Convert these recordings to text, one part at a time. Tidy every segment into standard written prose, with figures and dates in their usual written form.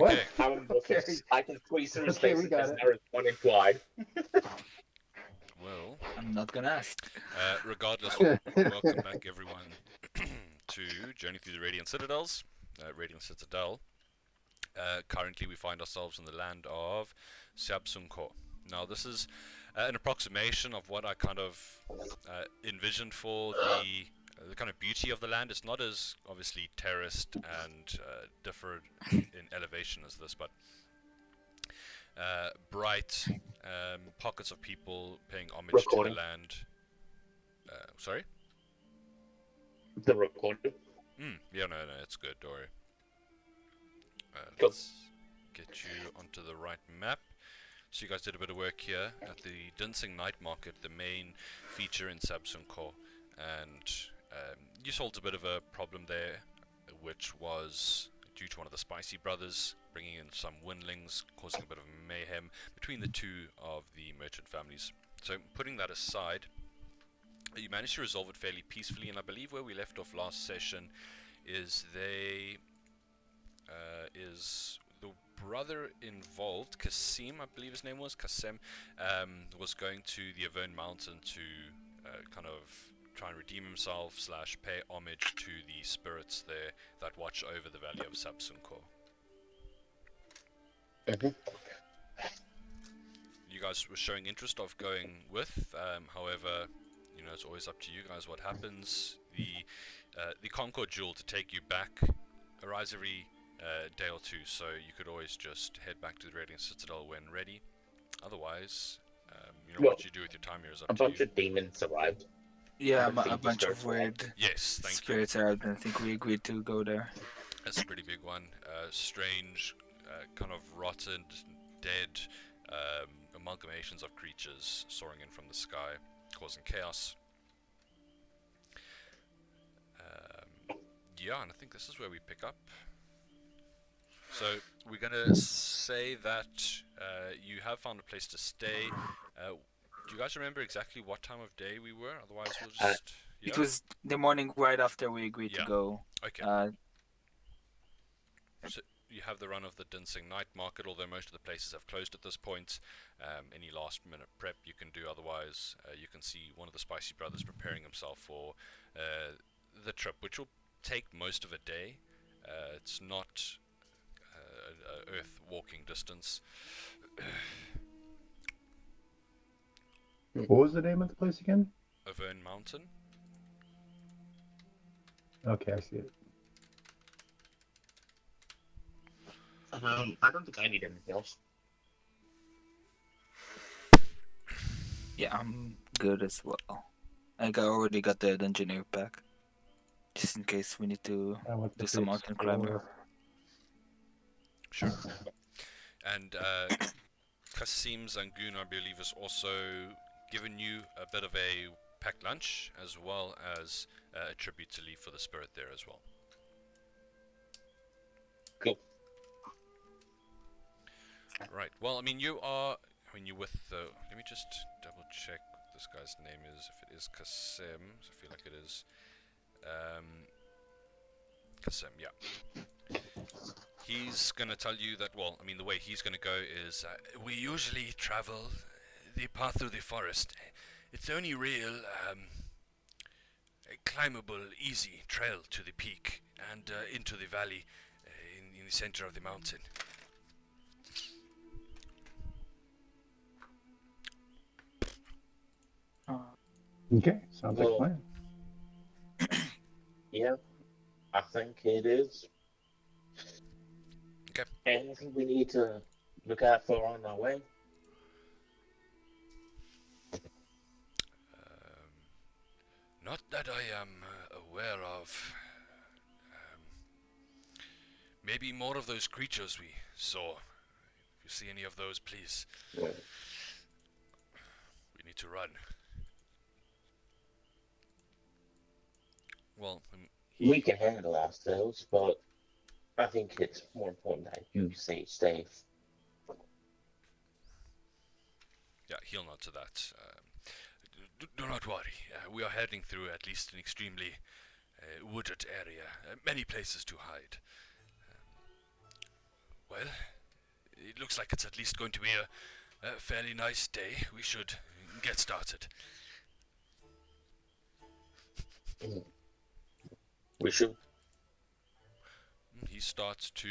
Okay. Okay. I can squeeze through Okay, we spaces got as it. there is one implied. Well, I'm not gonna ask. regardless, welcome back everyone to Journey Through the Radiant Citadels, Radiant Citadel. Currently, we find ourselves in the land of Siabsunko. Now, this is an approximation of what I kind of envisioned for the kind of beauty of the land. It's not as obviously terraced and different in elevation as this, but bright pockets of people paying homage to the Recording. land. Sorry? The recording. Yeah, no, it's good. Don't worry. Go. Let's get you onto the right map. So you guys did a bit of work here at the Dinsing Night Market, the main feature in Sabsun Core, and you solved a bit of a problem there, which was due to one of the Spicy brothers bringing in some windlings, causing a bit of mayhem between the two of the merchant families. So putting that aside, you managed to resolve it fairly peacefully, and I believe where we left off last session is the brother involved, Kasim, I believe his name was, Kasem, was going to the Avern Mountain to kind of try and redeem himself / pay homage to the spirits there that watch over the valley of Sabsunko. You guys were showing interest of going with, however, you know, it's always up to you guys what happens. The Concord Jewel to take you back arrives every day or two, so you could always just head back to the Radiant Citadel when ready. Otherwise, you know, Well, what you do with your time here is A up to bunch you. of demons arrived. Yeah, The a feet bunch start of weird Yes, thank you. spirits are out, and I think we agreed to go there. That's a pretty big one. Strange, kind of rotten, dead amalgamations of creatures soaring in from the sky, causing chaos. Yeah, and I think this is where we pick up. So we're gonna say that you have found a place to stay. Do you guys remember exactly what time of day we were? Otherwise, we'll just. Yeah. It was the morning right after we agreed to Yeah. go. Okay. Uh, So you have the run of the Dinsing Night Market, although most of the places have closed at this point. Any last minute prep you can do, otherwise you can see one of the Spicy Brothers preparing himself for the trip, which will take most of a day. It's not a earth walking distance. What was the name of the place again? Avern Mountain. Okay, I see it. I don't think I need anything else. yeah, I'm good as well. I already got the engineer pack, just in case we need to I want do to some mountain climbing. explore. Sure. And Kasim Zangun, I believe, has also given you a bit of a packed lunch, as well as a tribute to leave for the spirit there as well. Cool. Right. Well, I mean, you're with the. Let me just double check what this guy's name is. If it is Kasim, I feel like it is. Kasim, yeah. He's gonna tell you that. Well, I mean, the way he's gonna go is we usually travel the path through the forest. It's the only real climbable, easy trail to the peak and into the valley in the center of the mountain. Okay, sounds like a Well, plan. Yeah, I think it is. Okay. Anything we need to look out for on our way? Not that I am aware of. Maybe more of those creatures we saw. If you see any of those, please. Yeah. We need to run. Well, We can handle ourselves, but I think it's more important that you stay safe. yeah, he'll nod to that. Do not worry. We are heading through at least an extremely wooded area. Many places to hide. Well, Well, it looks like it's at least going to be a fairly nice day. We should get started. We should. He starts to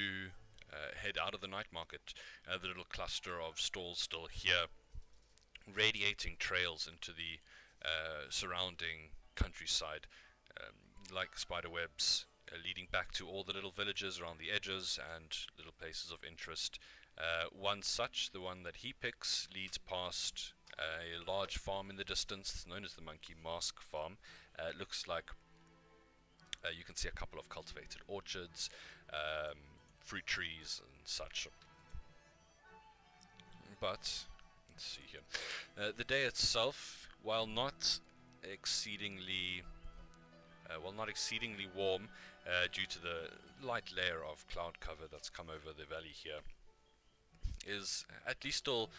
head out of the night market. The little cluster of stalls still here, radiating trails into the surrounding countryside, like spider webs, leading back to all the little villages around the edges and little places of interest. One such, the one that he picks, leads past a large farm in the distance, known as the Monkey Mask Farm. It looks like you can see a couple of cultivated orchards, fruit trees and such. But let's see here. The day itself, while not exceedingly warm, due to the light layer of cloud cover that's come over the valley here, is at least still.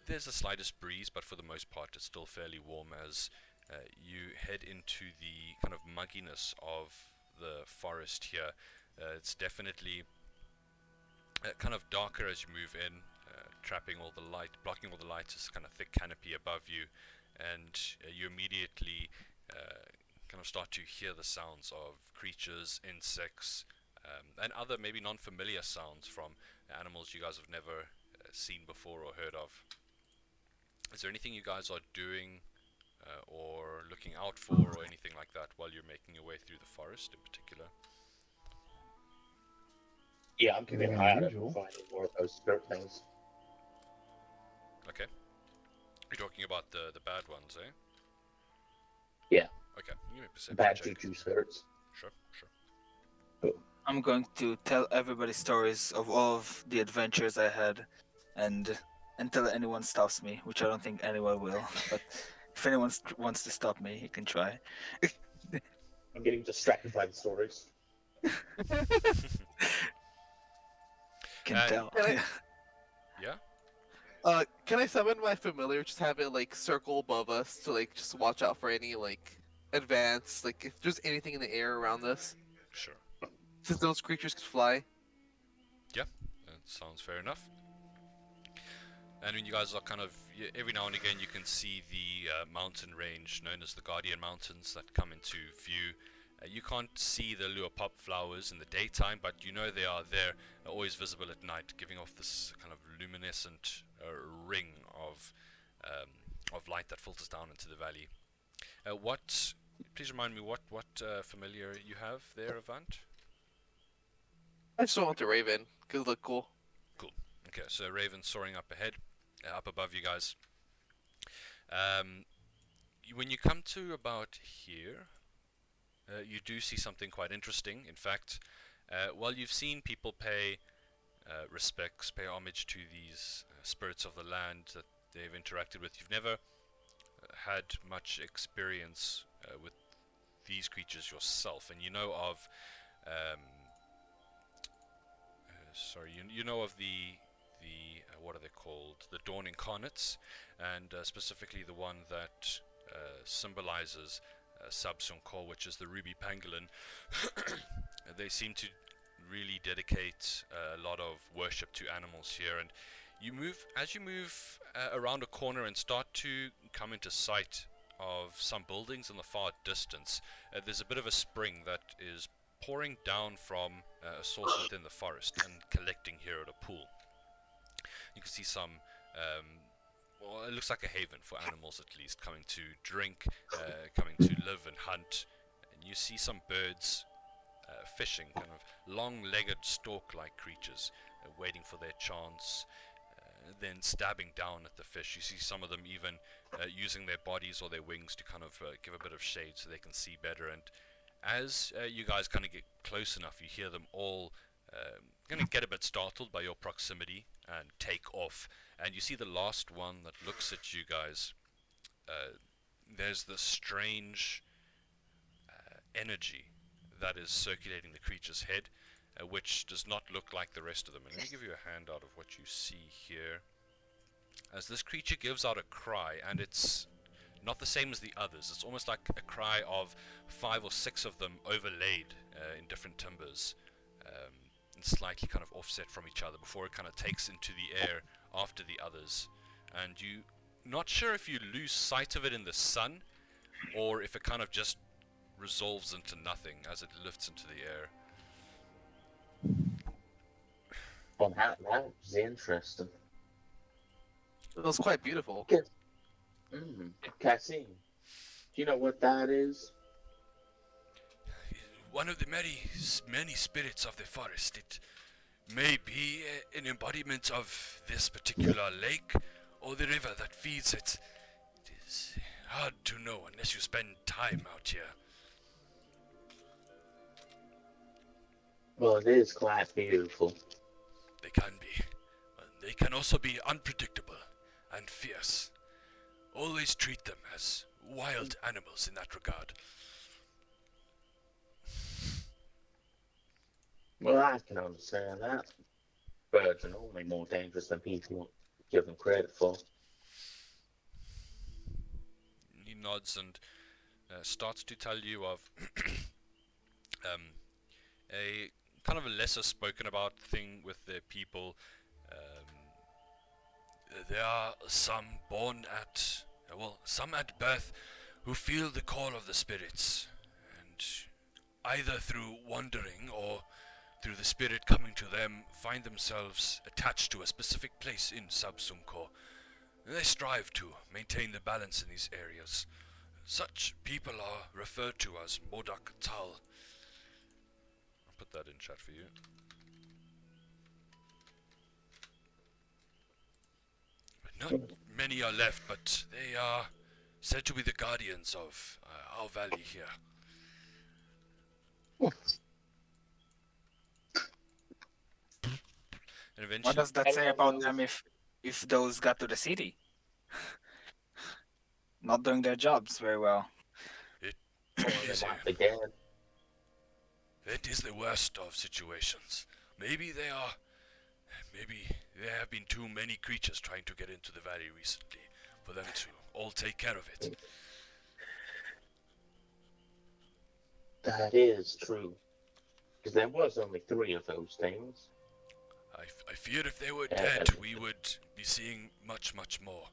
There's the slightest breeze, but for the most part, it's still fairly warm as you head into the kind of mugginess of the forest here. It's definitely kind of darker as you move in, trapping all the light, blocking all the light. Is kind of thick canopy above you, and you immediately kind of start to hear the sounds of creatures, insects, and other maybe non-familiar sounds from animals you guys have never seen before or heard of. Is there anything you guys are doing or looking out for or anything like that while you're making your way through the forest in particular? Yeah, I'm keeping an eye out for finding more of those spirit things. Okay. You're talking about the bad ones, eh? Yeah. Okay. Give me a perception Bad check. juju spirits. Sure. I'm going to tell everybody stories of all of the adventures I had, and until anyone stops me, which I don't think anyone will. But if anyone wants to stop me, he can try. I'm getting distracted by the stories. Can And- tell. Can Yeah? Can I summon my familiar? Just have it like circle above us to like just watch out for any like advance, like if there's anything in the air around us. Sure. Since those creatures could fly. That sounds fair enough. And when you guys are kind of, every now and again you can see the mountain range known as the Guardian Mountains that come into view. You can't see the lure pop flowers in the daytime, but you know they are there, always visible at night, giving off this kind of luminescent ring of light that filters down into the valley. Please remind me what familiar you have there, Avant? I just went with the Raven because it looked cool. Okay, so Raven soaring up ahead, up above you guys. When you come to about here, you do see something quite interesting. In fact, while you've seen people pay respects, pay homage to these spirits of the land that they've interacted with, you've never had much experience with these creatures yourself, and you know of you know of the what are they called? The Dawn Incarnates, and specifically the one that symbolizes Sabsun Kor, which is the ruby pangolin. They seem to really dedicate a lot of worship to animals here, and as you move around a corner and start to come into sight of some buildings in the far distance, there's a bit of a spring that is pouring down from a source within the forest and collecting here at a pool. You can see some, well, it looks like a haven for animals at least, coming to drink, coming to live and hunt. And you see some birds fishing, kind of long-legged stork-like creatures, waiting for their chance, then stabbing down at the fish. You see some of them even using their bodies or their wings to kind of give a bit of shade so they can see better. And as you guys kind of get close enough, you hear them all kind of get a bit startled by your proximity and take off. And you see the last one that looks at you guys. There's this strange energy that is circulating the creature's head, which does not look like the rest of them. And let me give you a handout of what you see here. As this creature gives out a cry, and it's not the same as the others. It's almost like a cry of 5 or 6 of them overlaid in different timbers. and slightly kind of offset from each other before it kind of takes into the air after the others. And you not sure if you lose sight of it in the sun or if it kind of just resolves into nothing as it lifts into the air. Well, that was interesting. It was quite beautiful. Cassie, do you know what that is? One of the many spirits of the forest. It may be an embodiment of this particular lake or the river that feeds it. It is hard to know unless you spend time out here. Well, it is quite beautiful. They can be. But they can also be unpredictable and fierce. Always treat them as wild animals in that regard. Well, I can understand that. Birds are normally more dangerous than people give them credit for. He nods and starts to tell you of a kind of a lesser spoken about thing with their people. There are some born at, some at birth who feel the call of the spirits, and either through wandering or through the spirit coming to them, find themselves attached to a specific place in Sabsunko. They strive to maintain the balance in these areas. Such people are referred to as Amat Tul. I'll put that in chat for you. Not many are left, but they are said to be the guardians of our valley here. And eventually, What does that say about them if those got to the city? Not doing their jobs very well. it Or is they might be dead. it is the worst of situations. Maybe there have been too many creatures trying to get into the valley recently for them to all take care of it. That is true. Because there was only 3 of those things. I fear if they were dead, we would be seeing much, much more.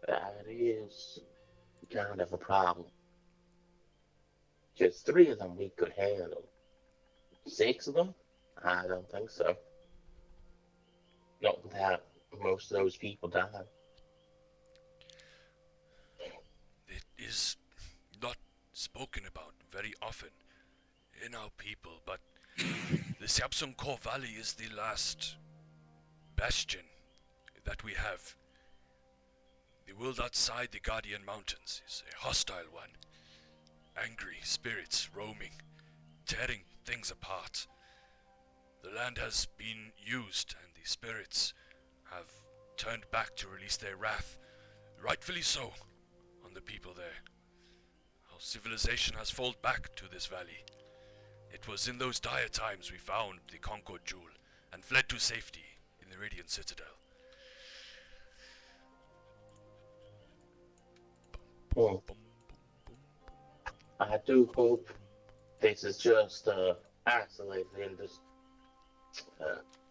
That is kind of a problem. Just 3 of them we could handle. 6 of them? I don't think so. Not without most of those people dying. It is not spoken about very often in our people, but the Sabsunko Valley is the last bastion that we have. The world outside the Guardian Mountains is a hostile one. Angry spirits roaming, tearing things apart. The land has been used, and the spirits have turned back to release their wrath, rightfully so, on the people there. Our civilization has fallen back to this valley. It was in those dire times we found the Concord Jewel and fled to safety in the Radiant Citadel. Well, I do hope this is just isolated in this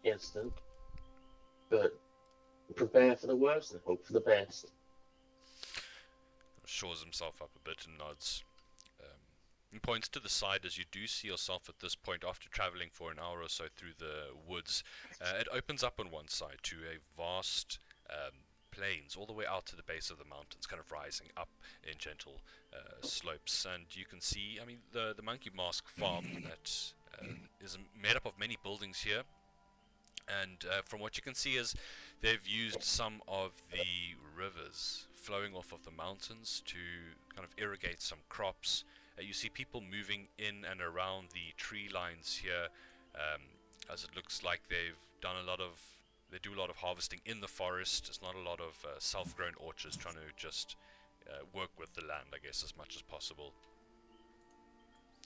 instant, but prepare for the worst and hope for the best. Shores himself up a bit and nods. And points to the side as you do see yourself at this point after traveling for an hour or so through the woods. It opens up on one side to a vast plains all the way out to the base of the mountains, kind of rising up in gentle slopes. And you can see, I mean, the Monkey Mask farm that is made up of many buildings here. And from what you can see is they've used some of the rivers flowing off of the mountains to kind of irrigate some crops. You see people moving in and around the tree lines here, as it looks like they do a lot of harvesting in the forest. It's not a lot of self-grown orchards, trying to just work with the land, I guess, as much as possible.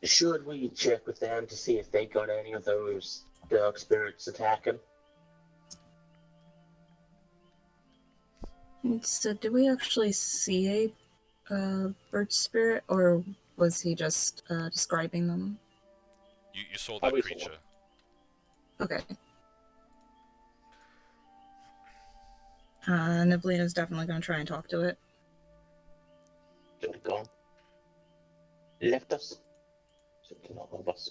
Should we check with them to see if they got any of those dark spirits attacking? So, did we actually see a bird spirit, or was he just describing them? You saw I that was the creature. Okay. Niblina's definitely gonna try and talk to it. Should have gone. Left us. So it cannot love us.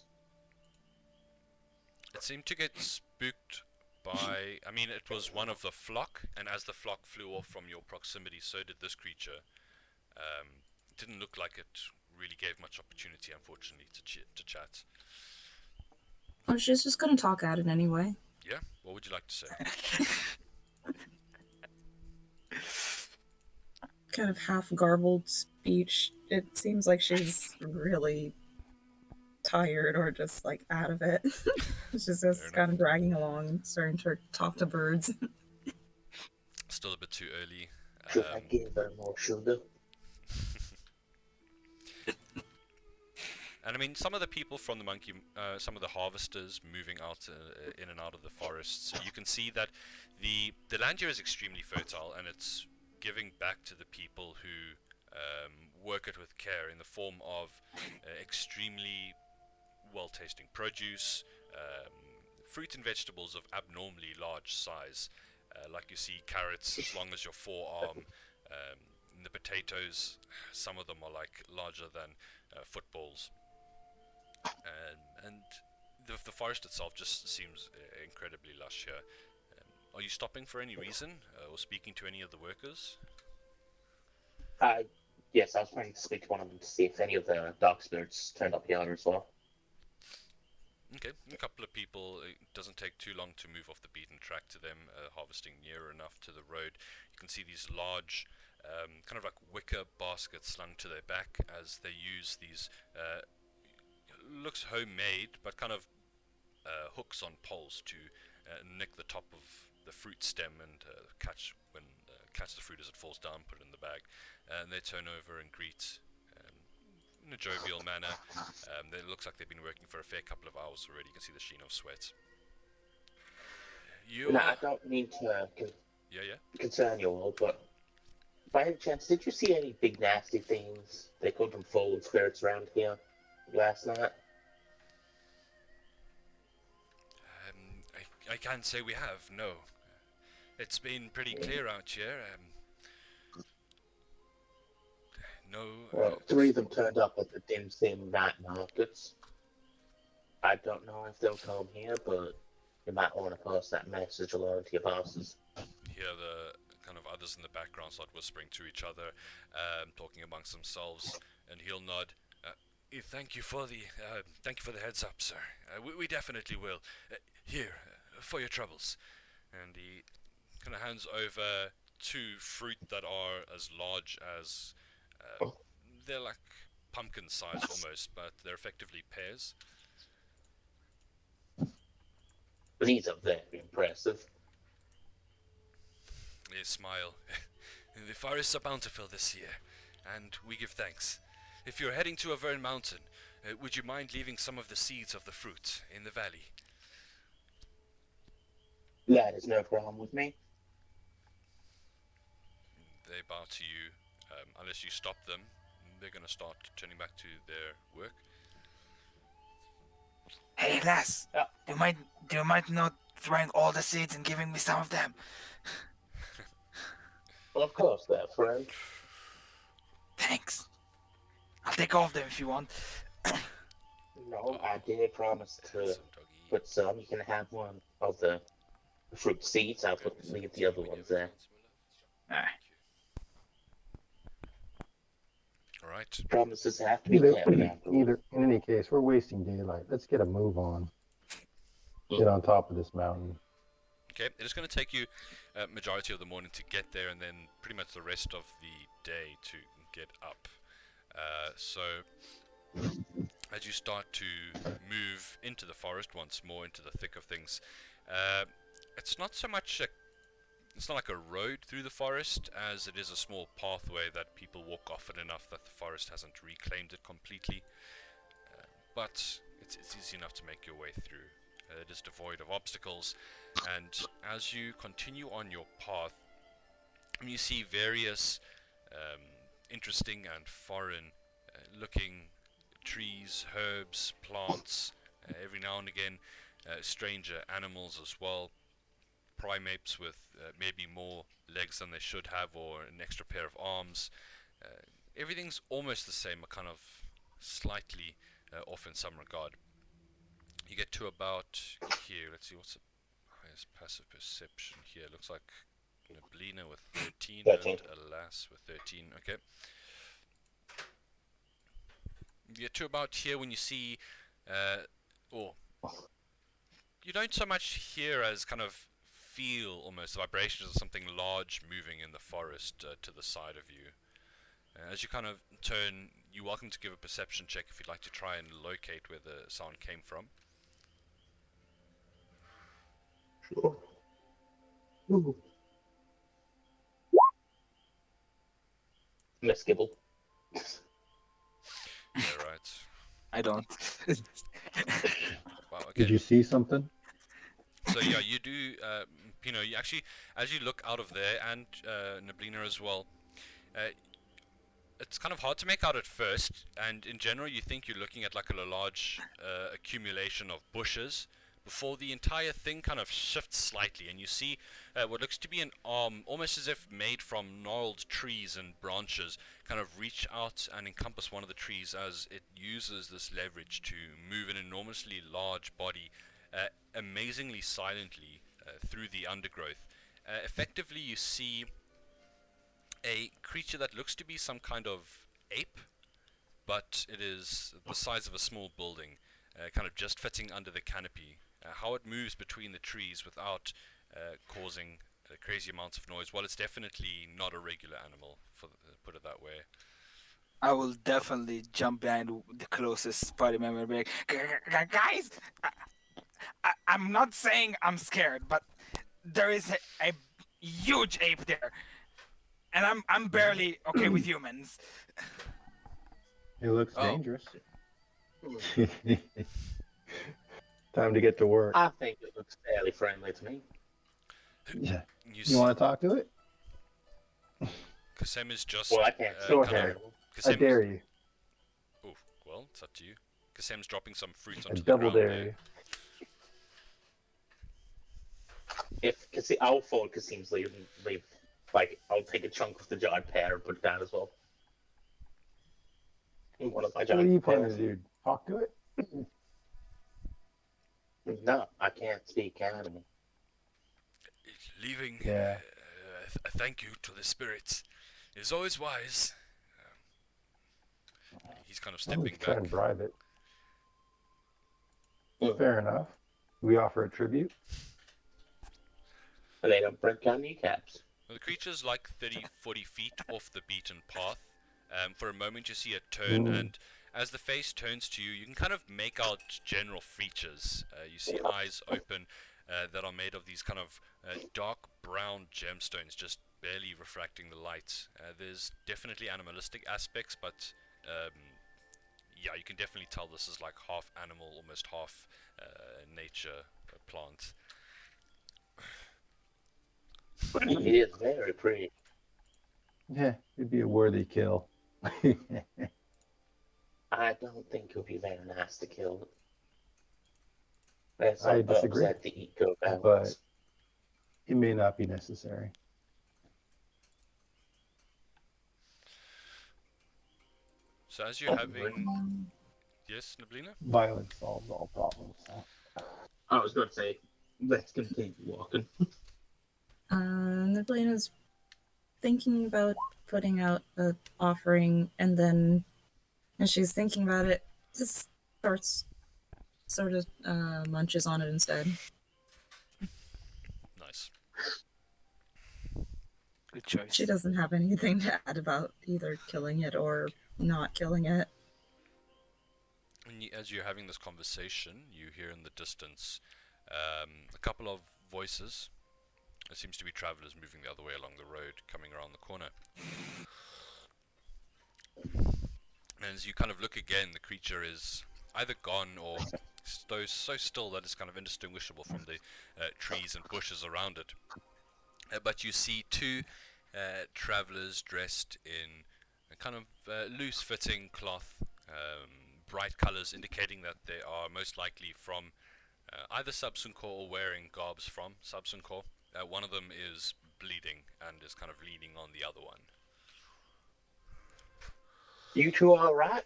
It seemed to get spooked by... I mean, it was one of the flock, and as the flock flew off from your proximity, so did this creature. It didn't look like it really gave much opportunity, unfortunately, to chat. Oh, she's just gonna talk at it anyway. Yeah? What would you like to say? Kind of half garbled speech. It seems like she's really tired or just like out of it. She's Fair just enough. kind of dragging along, starting to talk to birds. Still a bit too early. Should I give her more sugar? And I mean, some of the people from the monkey, some of the harvesters moving out in and out of the forests, you can see that the land here is extremely fertile, and it's giving back to the people who work it with care in the form of extremely well-tasting produce, fruit and vegetables of abnormally large size. Like you see carrots as long as your forearm, and the potatoes, some of them are like larger than footballs. And the forest itself just seems incredibly lush here. Are you stopping for any reason, or speaking to any of the workers? Yes, I was trying to speak to one of them to see if any of the dark spirits turned up here as well. Okay, a couple of people. It doesn't take too long to move off the beaten track to them, harvesting near enough to the road. You can see these large, kind of like wicker baskets slung to their back as they use these, looks homemade, but kind of hooks on poles to nick the top of the fruit stem and catch the fruit as it falls down, put it in the bag, and they turn over and greet in a jovial manner. It looks like they've been working for a fair couple of hours already. You can see the sheen of sweat. You Now, are... I don't mean to Yeah. concern you all, but by any chance, did you see any big nasty things they called them fold spirits around here last night? I can't say we have, no. It's been pretty clear out here. No. Well, three of them turned up at the dim sim night markets. I don't know if they'll come here, but you might want to pass that message along to your bosses. Hear the kind of others in the background start whispering to each other, talking amongst themselves, and he'll nod. Thank you for the heads up, sir. We definitely will. Here, for your troubles. And he kind of hands over two fruit that are as large as they're like pumpkin size almost, but they're effectively pears. These are very impressive. They smile. The forests are bountiful this year, and we give thanks. If you're heading to Avern Mountain, would you mind leaving some of the seeds of the fruit in the valley? That is no problem with me. They bow to you. Unless you stop them, they're going to start turning back to their work. Hey, lass, do you mind not throwing all the seeds and giving me some of them? Well, of course, there, friend. Thanks. I'll take all of them if you want. No, I did promise to Handsome doggy. put some. You can have one of the fruit seeds. I'll leave the other ones there. Alright. Alright. Promises have to be Either, kept. After all. in any case, we're wasting daylight. Let's get a move on. Get on top of this mountain. Okay, it is going to take you majority of the morning to get there, and then pretty much the rest of the day to get up. So, as you start to move into the forest once more, into the thick of things, it's not so much it's not like a road through the forest as it is a small pathway that people walk often enough that the forest hasn't reclaimed it completely. But it's easy enough to make your way through. It is devoid of obstacles, and as you continue on your path, you see various interesting and foreign looking trees, herbs, plants, Every now and again, stranger animals as well. Primates with maybe more legs than they should have, or an extra pair of arms. Everything's almost the same, kind of slightly off in some regard. You get to about here. Let's see, what's the highest passive perception here? Looks like Nablina with 13 13. and Alas with 13. Okay. You get to about here when you see, or you don't so much hear as kind of feel almost the vibrations of something large moving in the forest to the side of you. As you kind of turn, you're welcome to give a perception check if you'd like to try and locate where the sound came from. Sure. Ooh. Miss Gibble. Yeah, right. I don't. Wow, okay. Did you see something? So yeah, you do, you actually, as you look out of there, and Nablina as well, it's kind of hard to make out at first, and in general you think you're looking at like a large accumulation of bushes, before the entire thing kind of shifts slightly, and you see what looks to be an arm, almost as if made from gnarled trees and branches, kind of reach out and encompass one of the trees as it uses this leverage to move an enormously large body amazingly silently through the undergrowth. Effectively, you see a creature that looks to be some kind of ape, but it is the size of a small building, kind of just fitting under the canopy. How it moves between the trees without causing crazy amounts of noise, well, it's definitely not a regular animal, put it that way. I will definitely jump behind the closest party member and be like, guys, I'm not saying I'm scared, but there is a huge ape there, and I'm barely okay with humans. It looks Oh. dangerous. Time to get to work. I think it looks fairly friendly to me. Yeah. You You want to talk to it? Kasem is just Well, I can't Go see ahead. animals. I dare you. Oh, well, it's up to you. Kasem's dropping some fruit I onto the double ground dare there. you. If Kasim, I'll follow Kasim's lead and leave. Like, I'll take a chunk of the giant pear and put it down as well. One of my What are giant you planning pears. to do? Talk to it? No, I can't speak animal. Leaving Yeah. a thank you to the spirits is always wise. He's kind of Well, we stepping could try back. and bribe it. Mm. Fair enough. We offer a tribute. And they don't break down kneecaps. Well, the creature's like 30, 40 feet off the beaten path. For a moment you see it turn, Ooh. and as the face turns to you, you can kind of make out general features. You see eyes open that are made of these kind of dark brown gemstones, just barely refracting the light. There's definitely animalistic aspects, but yeah, you can definitely tell this is like half animal, almost half nature plant. It is very pretty. Yeah, it'd be a worthy kill. I don't think it would be very nice to kill it. Let's I not disagree, upset the eco balance. but it may not be necessary. So as you're having... Yes, Nablina? Violence solves all problems. I was going to say, let's continue walking. Nablina's thinking about putting out an offering, and then as she's thinking about it, just sort of munches on it instead. Nice. Good choice. She doesn't have anything to add about either killing it or not killing it. And as you're having this conversation, you hear in the distance a couple of voices. There seems to be travelers moving the other way along the road, coming around the corner. And as you kind of look again, the creature is either gone or so still that it's kind of indistinguishable from the trees and bushes around it. But you see two travelers dressed in a kind of loose-fitting cloth, bright colors indicating that they are most likely from either Subsunkor or wearing garbs from Subsunkor. One of them is bleeding and is kind of leaning on the other one. You two all right?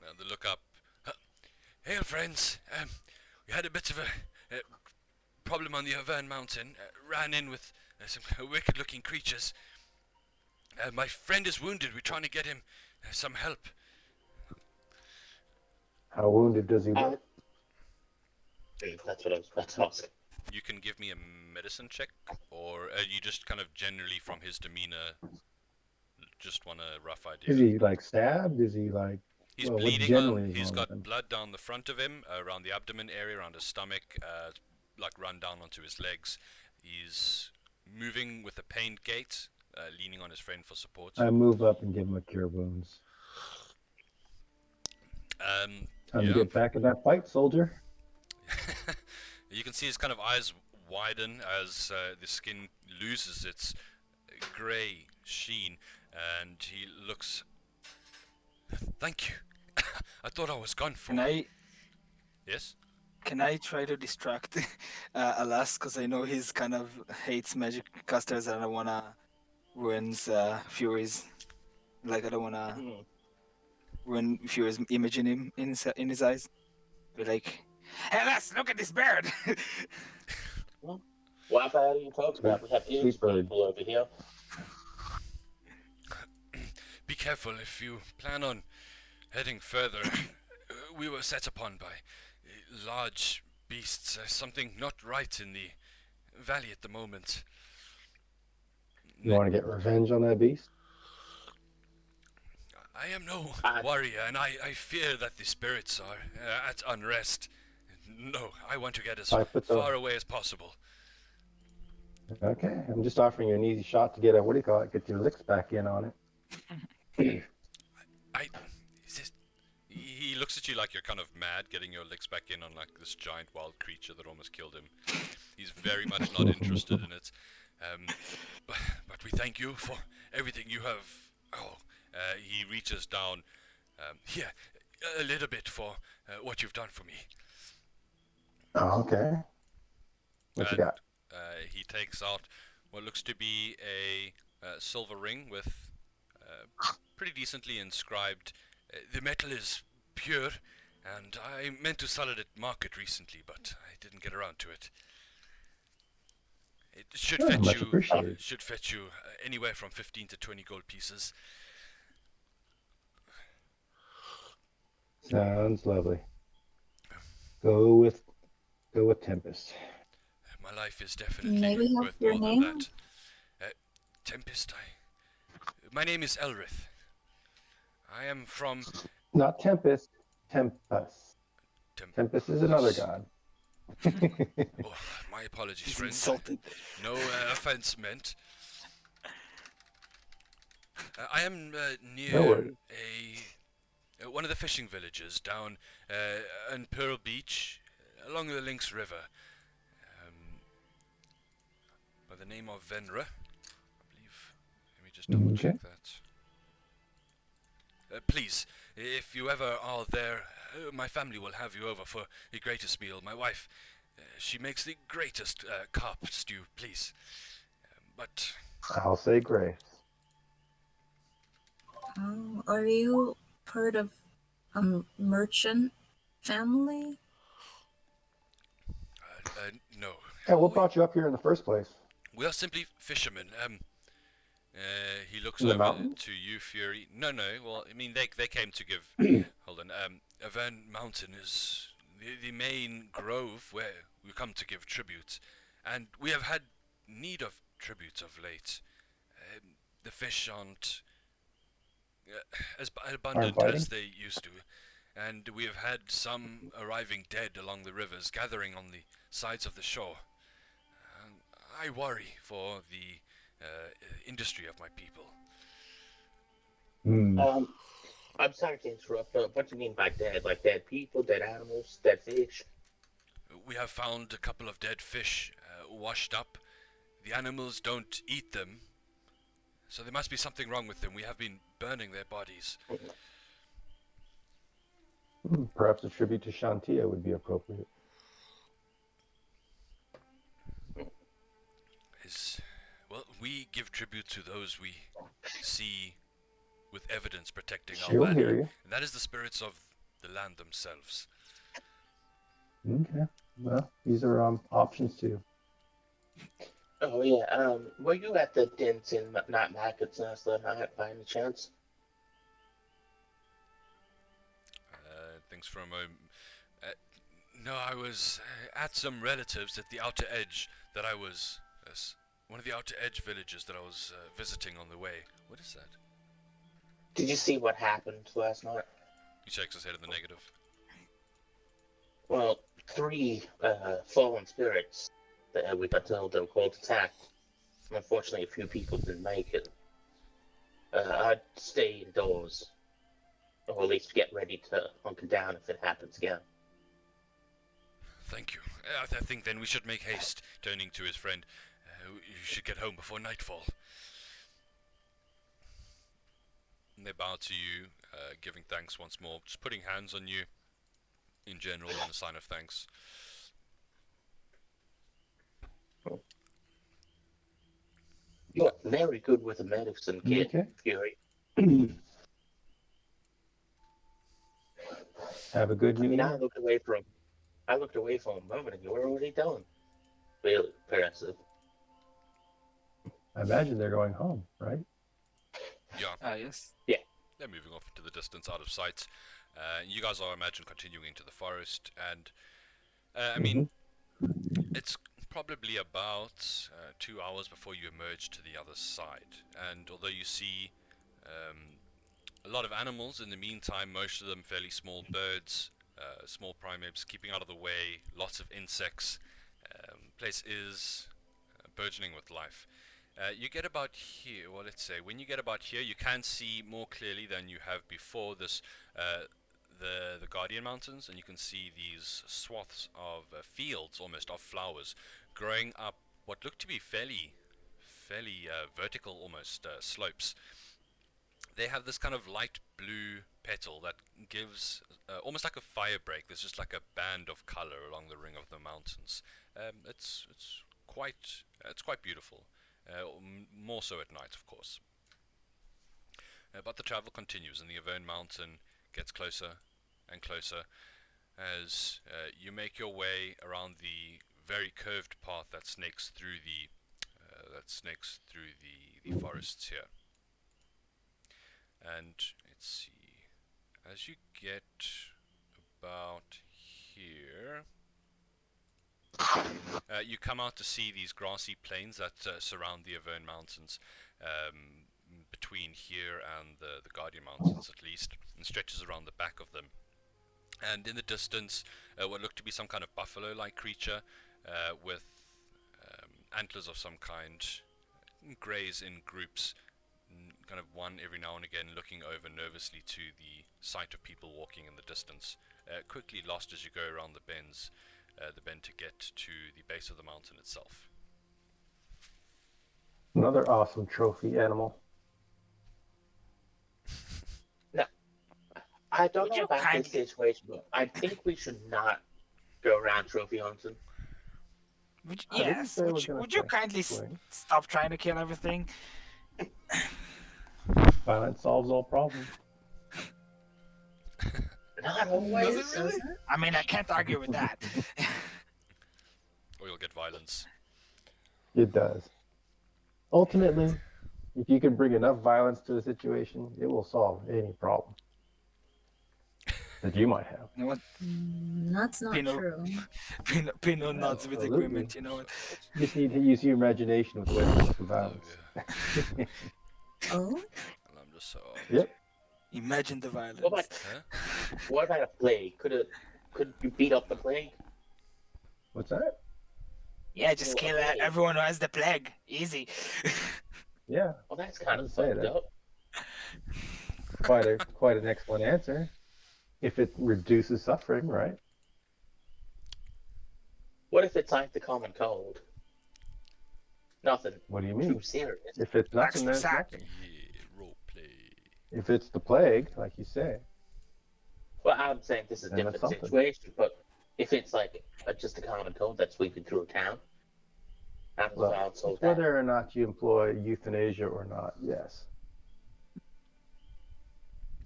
They look up. Hail, friends. We had a bit of a problem on the Auvergne Mountain. Ran in with some wicked-looking creatures. My friend is wounded. We're trying to get him some help. How wounded does he look? That's what I was about to ask. You can give me a medicine check, or you just kind of generally from his demeanor just want a rough idea. Is he like stabbed? Is he like? He's Well, what bleeding. generally is He's wrong got with him? blood down the front of him, around the abdomen area, around his stomach, like run down onto his legs. He's moving with a pained gait, leaning on his friend for support. I move up and give him a cure wounds. Time to get back in that fight, soldier. You can see his kind of eyes widen as the skin loses its grey sheen, and he looks. Thank you. I thought I was gone for. Can I Yes. can I try to distract Alas, because I know he's kind of hates magic casters and I don't wanna ruin Fury's. Like I don't wanna ruin Fury's image in him in his eyes. Be like, hey, Alas, look at this bird. What bird are you talking about? We have huge bird. people over here. Be careful if you plan on heading further. We were set upon by large beasts. Something not right in the valley at the moment. You want to get revenge on that beast? I am no warrior, and I fear that the spirits are at unrest. No, I want to get as far away as possible. Okay, I'm just offering you an easy shot to get a, what do you call it, get your licks back in on it. He looks at you like you're kind of mad, getting your licks back in on like this giant wild creature that almost killed him. He's very much not interested in it. But we thank you for everything you have. He reaches down. Here, a little bit for what you've done for me. Oh, okay. What you got? He takes out what looks to be a silver ring with pretty decently inscribed. The metal is pure, and I meant to sell it at market recently, but I didn't get around to it. It should Sure, fetch much you. appreciated. Should fetch you anywhere from 15 to 20 gold pieces. Sounds lovely. Go with Tempest. My life is definitely May we have worth your more name? than that. Tempest, my name is Elrith. I am from Not Tempest, Tempest. Tempest is another god. Oh, my apologies, He's friend. insulted. No offense meant. I am No near worries. one of the fishing villages down in Pearl Beach, along the Lynx River, by the name of Venra, I believe. Let me just double check that. Please, if you ever are there, my family will have you over for the greatest meal. My wife, she makes the greatest carp stew, please. But I'll say grace. Oh, are you part of a merchant family? no. Yeah, what brought you up here in the first place? We are simply fishermen. He looks In the over mountains? to you, Fury. No. Well, I mean, they came to give. Hold on. Auvergne Mountain is the main grove where we come to give tribute, and we have had need of tributes of late. The fish aren't as abundant fighting? as they used to, and we have had some arriving dead along the rivers, gathering on the sides of the shore. I worry for the industry of my people. I'm sorry to interrupt, but what do you mean by dead? Like dead people, dead animals, dead fish? We have found a couple of dead fish washed up. The animals don't eat them, so there must be something wrong with them. We have been burning their bodies. Perhaps a tribute to Shantia would be appropriate. Well, we give tribute to those we see with evidence protecting our She'll valley. hear you. And that is the spirits of the land themselves. Okay. Well, these are options too. Oh yeah. Were you at the Denton Night Markets last night by any chance? Thanks for a moment. No, I was at some relatives at the outer edge that I was... one of the outer edge villages that I was visiting on the way. What is that? Did you see what happened last night? He shakes his head in the negative. Well, 3 fallen spirits that we got told they were called attack. Unfortunately, a few people didn't make it. I'd stay indoors, or at least get ready to hunker down if it happens again. Thank you. I think then we should make haste. Turning to his friend, you should get home before nightfall. And they bow to you, giving thanks once more, just putting hands on you in general in a sign of thanks. You're very good with the medicine kit, Okay. Fury. Have a good I New mean, Year. I looked away for a moment and you were already done. Really impressive. I imagine they're going home, right? Yeah, Yes. they're moving off into the distance, out of sight. You guys are, I imagine, continuing into the forest, and I mean, it's probably about 2 hours before you emerge to the other side. And although you see a lot of animals in the meantime, most of them fairly small birds, small primates, keeping out of the way, lots of insects. Place is burgeoning with life. You get about here, well, let's say, when you get about here, you can see more clearly than you have before this, the Guardian Mountains, and you can see these swaths of fields, almost, of flowers, growing up what look to be fairly vertical, almost, slopes. They have this kind of light blue petal that gives almost like a fire break. There's just like a band of color along the ring of the mountains. It's quite beautiful. More so at night, of course. But the travel continues, and the Avern Mountain gets closer and closer as you make your way around the very curved path that snakes through the forests here. And let's see, as you get about here, you come out to see these grassy plains that surround the Avern Mountains, between here and the Guardian Mountains at least, and stretches around the back of them. And in the distance, what looked to be some kind of buffalo-like creature with antlers of some kind, graze in groups, kind of one every now and again looking over nervously to the sight of people walking in the distance, quickly lost as you go around the bend to get to the base of the mountain itself. Another awesome trophy animal. I don't Would know you about kindly- this situation, but I think we should not go around trophy hunting. I didn't Yes. say I was gonna Would you say kindly swing. stop trying to kill everything? Violence solves all problems. Not always. Does it really? I mean, I can't argue with that. Or you'll get violence. It does. Ultimately, if you can bring enough violence to a situation, it will solve any problem that you might have. You know what? That's not Pinot. true. Pinot nods with Absolutely. agreement. You know what? You just need to use your imagination with weapons for Oh, violence. yeah. Oh, And I'm just so... Yep. Imagine the violence. What about a plague? Could you beat up the plague? What's that? Yeah, just Well, kill okay. everyone who has the plague. Easy. Yeah, Well, that's kind I'd of say fucked that. up. quite an excellent answer. If it reduces suffering, right? What if it's like the common cold? Nothing What do you too mean? serious. If it's nothing, then it's Sack. nothing. Yeah, role play. If it's the plague, like you say, Well, I'm saying this is a And that's different something. situation, but if it's like just a common cold that's sweeping through a town, how does Well, violence solve it's that? whether or not you employ euthanasia or not. Yes.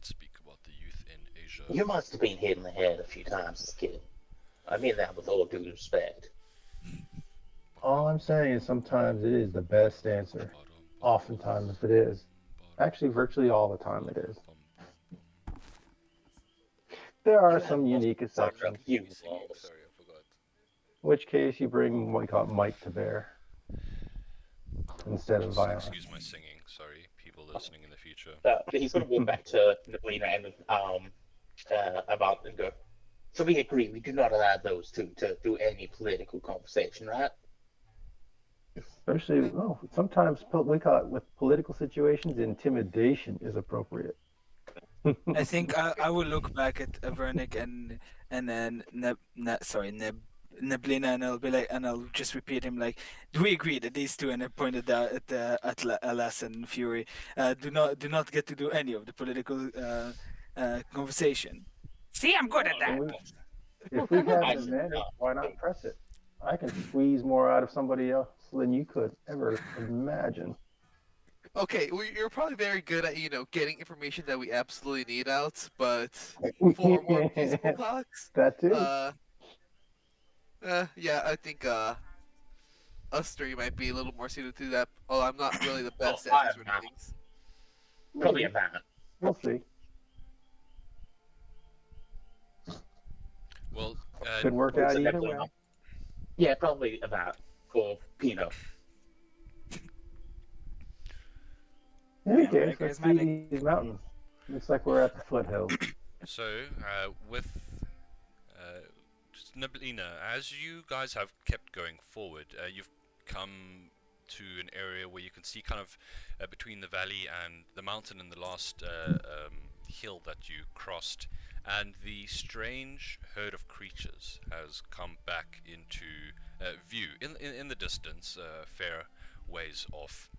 Speak about the youth in Asia. You must have been hit in the head a few times as a kid. I mean that with all due respect. All I'm saying is sometimes it is the best answer. Oftentimes it is. Actually, virtually all the time it is. There are You have some the most unique fun exceptions, of you Singing, walls. sorry, I forgot. in which case you bring what we call might to bear instead of Just violence. excuse my singing, sorry, people listening in the future. He's going to walk back to Nablina and about and go. So we agree we do not allow those two to do any political conversation, right? Especially, oh, sometimes we call it with political situations, intimidation is appropriate. I think I will look back at Vernick and then Neblina, and I'll be like, and I'll just repeat him like, do we agree that these two, and I pointed out at Alas and Fury, do not get to do any of the political conversation. See, I'm good at that. If we have I an should advantage, not. why not press it? I can squeeze more out of somebody else than you could ever imagine. Okay, you're probably very good at getting information that we absolutely need out, but for more peaceful talks, That too. yeah, I think us three might be a little more suited to that. Oh, I'm not really the best I at these am sort of not. things. Probably Maybe. about. We'll see. Well, Could work out either way. Yeah, probably about for Pino. In any Yeah, very case, let's see charismatic. these mountains. Looks like we're at the foothills. so with Nablina, as you guys have kept going forward, you've come to an area where you can see kind of between the valley and the mountain and the last hill that you crossed, and the strange herd of creatures has come back into view in the distance, fair ways off.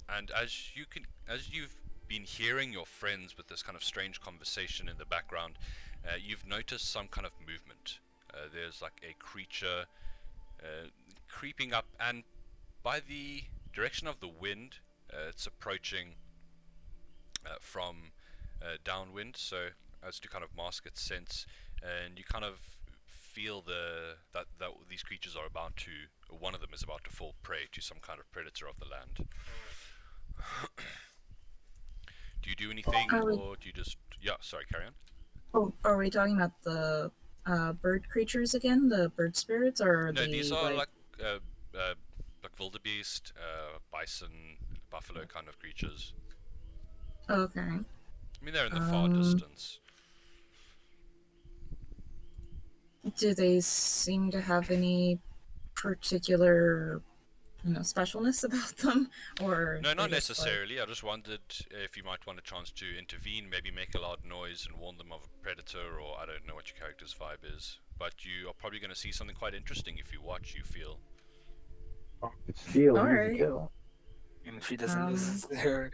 And as you've been hearing your friends with this kind of strange conversation in the background, you've noticed some kind of movement. There's like a creature creeping up, and by the direction of the wind, it's approaching from downwind, so as to kind of mask its sense, and you kind of feel that these creatures are about to, one of them is about to fall prey to some kind of predator of the land. Do you do anything, Are we- or do you just... Yeah, sorry, carry on. Oh, are we talking about the bird creatures again? The bird spirits, or No, the these are like? like wildebeest, bison, buffalo kind of creatures. Okay. I mean, they're in the far Um, distance. Do they seem to have any particular, specialness about them, or No, they not just, like- necessarily. I just wondered if you might want a chance to intervene, maybe make a loud noise and warn them of a predator, or I don't know what your character's vibe is. But you are probably going to see something quite interesting if you watch, you feel. It's steal, All use right. and kill. And if she doesn't lose her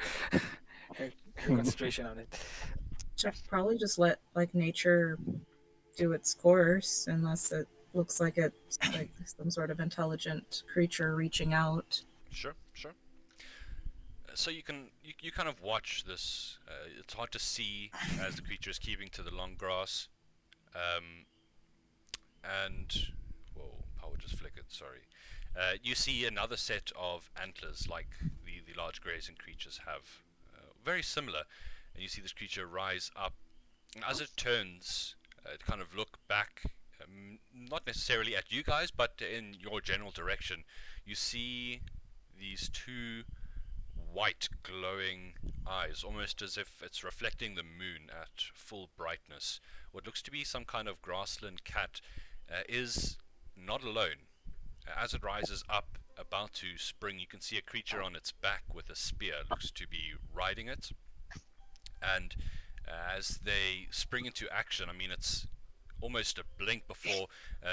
concentration on it. Should probably just let like nature do its course, unless it looks like it's like some sort of intelligent creature reaching out. Sure, sure. So you kind of watch this. It's hard to see as the creature is keeping to the long grass, and whoa, power just flickered. Sorry. You see another set of antlers like the large grazing creatures have, very similar, and you see this creature rise up. And as it turns, to kind of look back, not necessarily at you guys, but in your general direction, you see these two white glowing eyes, almost as if it's reflecting the moon at full brightness. What looks to be some kind of grassland cat is not alone. As it rises up, about to spring, you can see a creature on its back with a spear, looks to be riding it. And as they spring into action, I mean, it's almost a blink before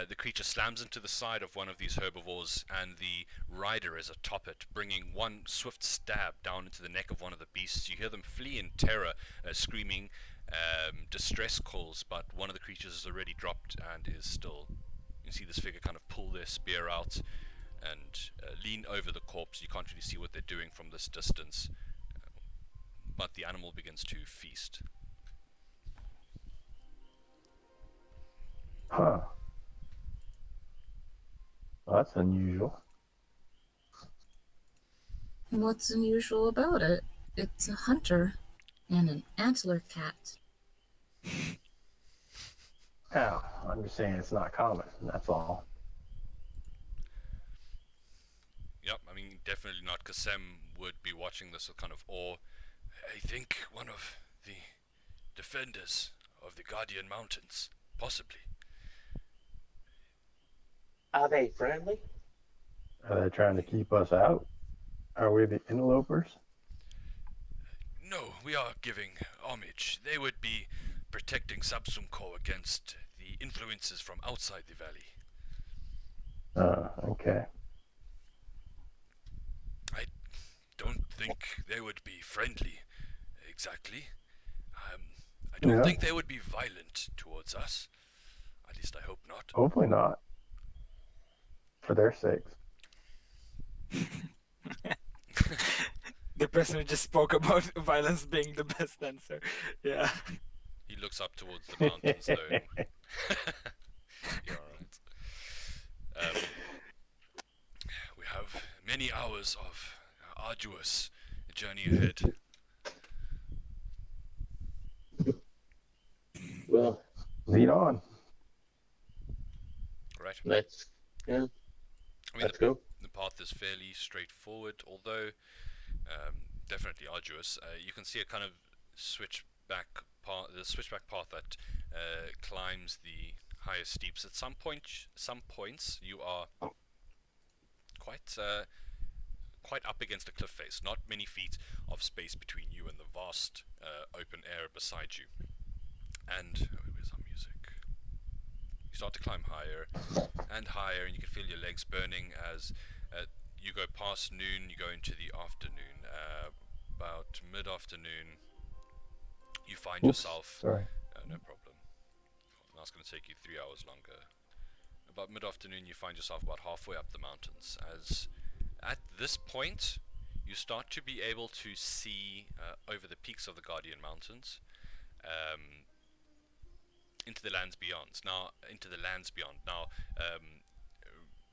the creature slams into the side of one of these herbivores, and the rider is atop it, bringing one swift stab down into the neck of one of the beasts. You hear them flee in terror, screaming, distress calls, but one of the creatures has already dropped and is still. You see this figure kind of pull their spear out and lean over the corpse. You can't really see what they're doing from this distance, but the animal begins to feast. Huh. Well, that's unusual. What's unusual about it? It's a hunter and an antler cat. Now, I'm just saying it's not common, that's all. Yep, I mean, definitely not. Kasem would be watching this with kind of awe. I think one of the defenders of the Guardian Mountains, possibly. Are they friendly? Are they trying to keep us out? Are we the interlopers? No, we are giving homage. They would be protecting Sabsumko against the influences from outside the valley. Okay. I don't think they would be friendly, exactly. I don't Yeah. think they would be violent towards us. At least I hope not. Hopefully not. For their sakes. The person who just spoke about violence being the best answer. Yeah. He looks up towards the mountains, though. You're alright. We have many hours of arduous journey ahead. Well, Lead on. Right? let's I mean, let's go. the path is fairly straightforward, although definitely arduous. You can see a kind of switchback path that climbs the higher steeps. At some points, you are quite up against a cliff face. Not many feet of space between you and the vast open air beside you. And where's our music? You start to climb higher and higher, and you can feel your legs burning as you go past noon. You go into the afternoon. About mid-afternoon, you find Oops, yourself. Sorry. No problem. That's going to take you 3 hours longer. About mid-afternoon, you find yourself about halfway up the mountains. As at this point, you start to be able to see over the peaks of the Guardian Mountains. Into the lands beyond. Now,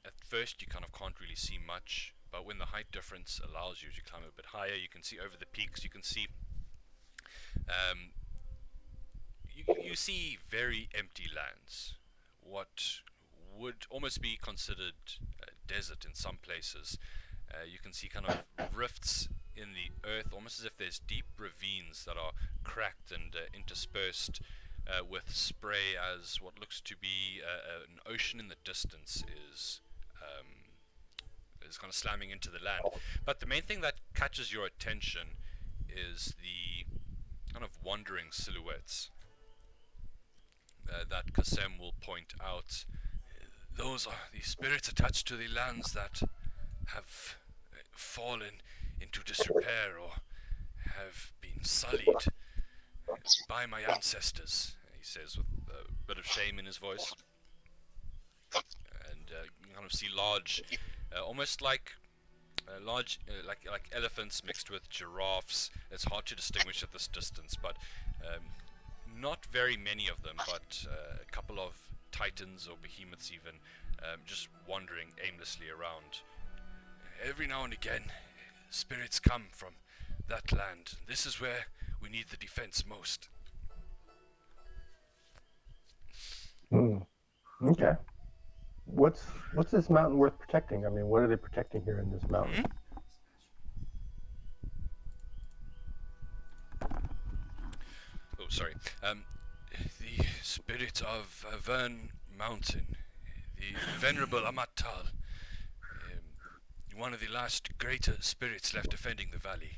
at first you kind of can't really see much, but when the height difference allows you to climb a bit higher, you can see over the peaks. You can see, you see very empty lands. What would almost be considered desert in some places. You can see kind of rifts in the earth, almost as if there's deep ravines that are cracked and interspersed with spray, as what looks to be an ocean in the distance is kind of slamming into the land. But the main thing that catches your attention is the kind of wandering silhouettes that Kasem will point out. Those are the spirits attached to the lands that have fallen into disrepair or have been sullied by my ancestors, he says with a bit of shame in his voice. And you kind of see large, almost like elephants mixed with giraffes. It's hard to distinguish at this distance, but not very many of them, but a couple of titans or behemoths even, just wandering aimlessly around. Every now and again, spirits come from that land. This is where we need the defense most. Okay. What's this mountain worth protecting? I mean, what are they protecting here in this mountain? Oh, sorry. The spirit of Vern Mountain, the venerable Amat Tul, one of the last greater spirits left defending the valley.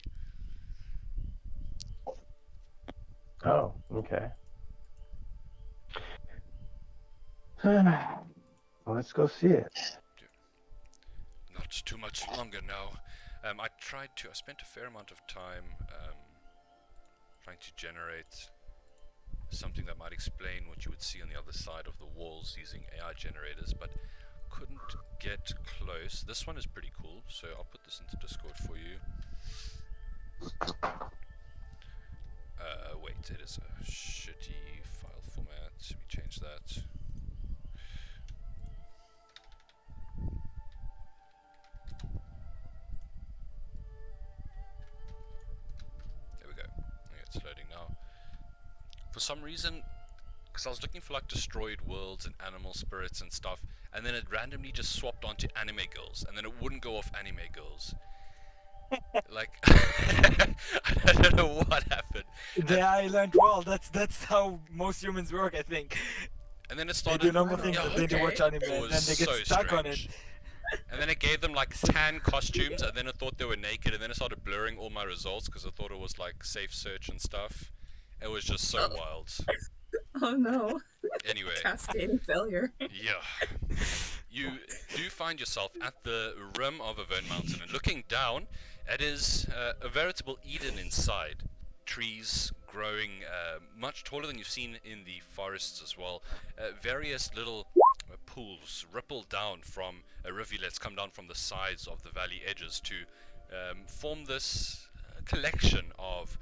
Oh, okay. Well, let's go see it. Not too much longer now. I spent a fair amount of time trying to generate something that might explain what you would see on the other side of the walls using AI generators, but couldn't get close. This one is pretty cool, so I'll put this into Discord for you. Wait, it is a shitty file format. Let me change that. There we go. Okay, it's loading now. For some reason, because I was looking for like destroyed worlds and animal spirits and stuff, and then it randomly just swapped onto anime girls, and then it wouldn't go off anime girls. Like, I don't know what happened. The island world. That's how most humans work, I think. And then it They started. do normal things, yeah, and then they watch anime, it and was then they get so stuck on it. strange. And then it gave them like tan costumes, and then it thought they were naked, and then it started blurring all my results because I thought it was like safe search and stuff. It was just so wild. Oh no. Anyway, Cascading failure. yeah. You do find yourself at the rim of Avern Mountain, and looking down, it is a veritable Eden inside. Trees growing much taller than you've seen in the forests as well. Various little pools ripple down from rivulets, come down from the sides of the valley edges to form this collection of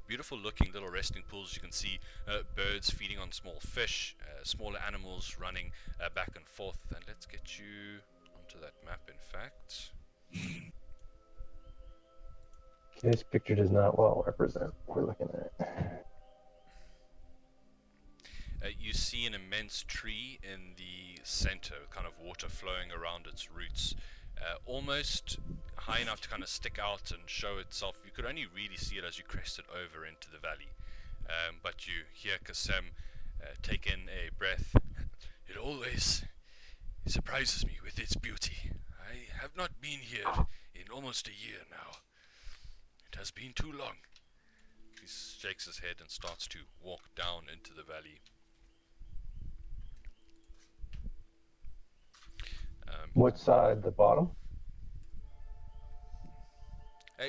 beautiful looking little resting pools. You can see birds feeding on small fish, smaller animals running back and forth. And let's get you onto that map, in fact. This picture does not well represent what we're looking at. You see an immense tree in the center, kind of water flowing around its roots, almost high enough to kind of stick out and show itself. You could only really see it as you crested over into the valley, but you hear Kasem take in a breath. It always surprises me with its beauty. I have not been here in almost a year now. It has been too long. He shakes his head and starts to walk down into the valley. What side? The bottom?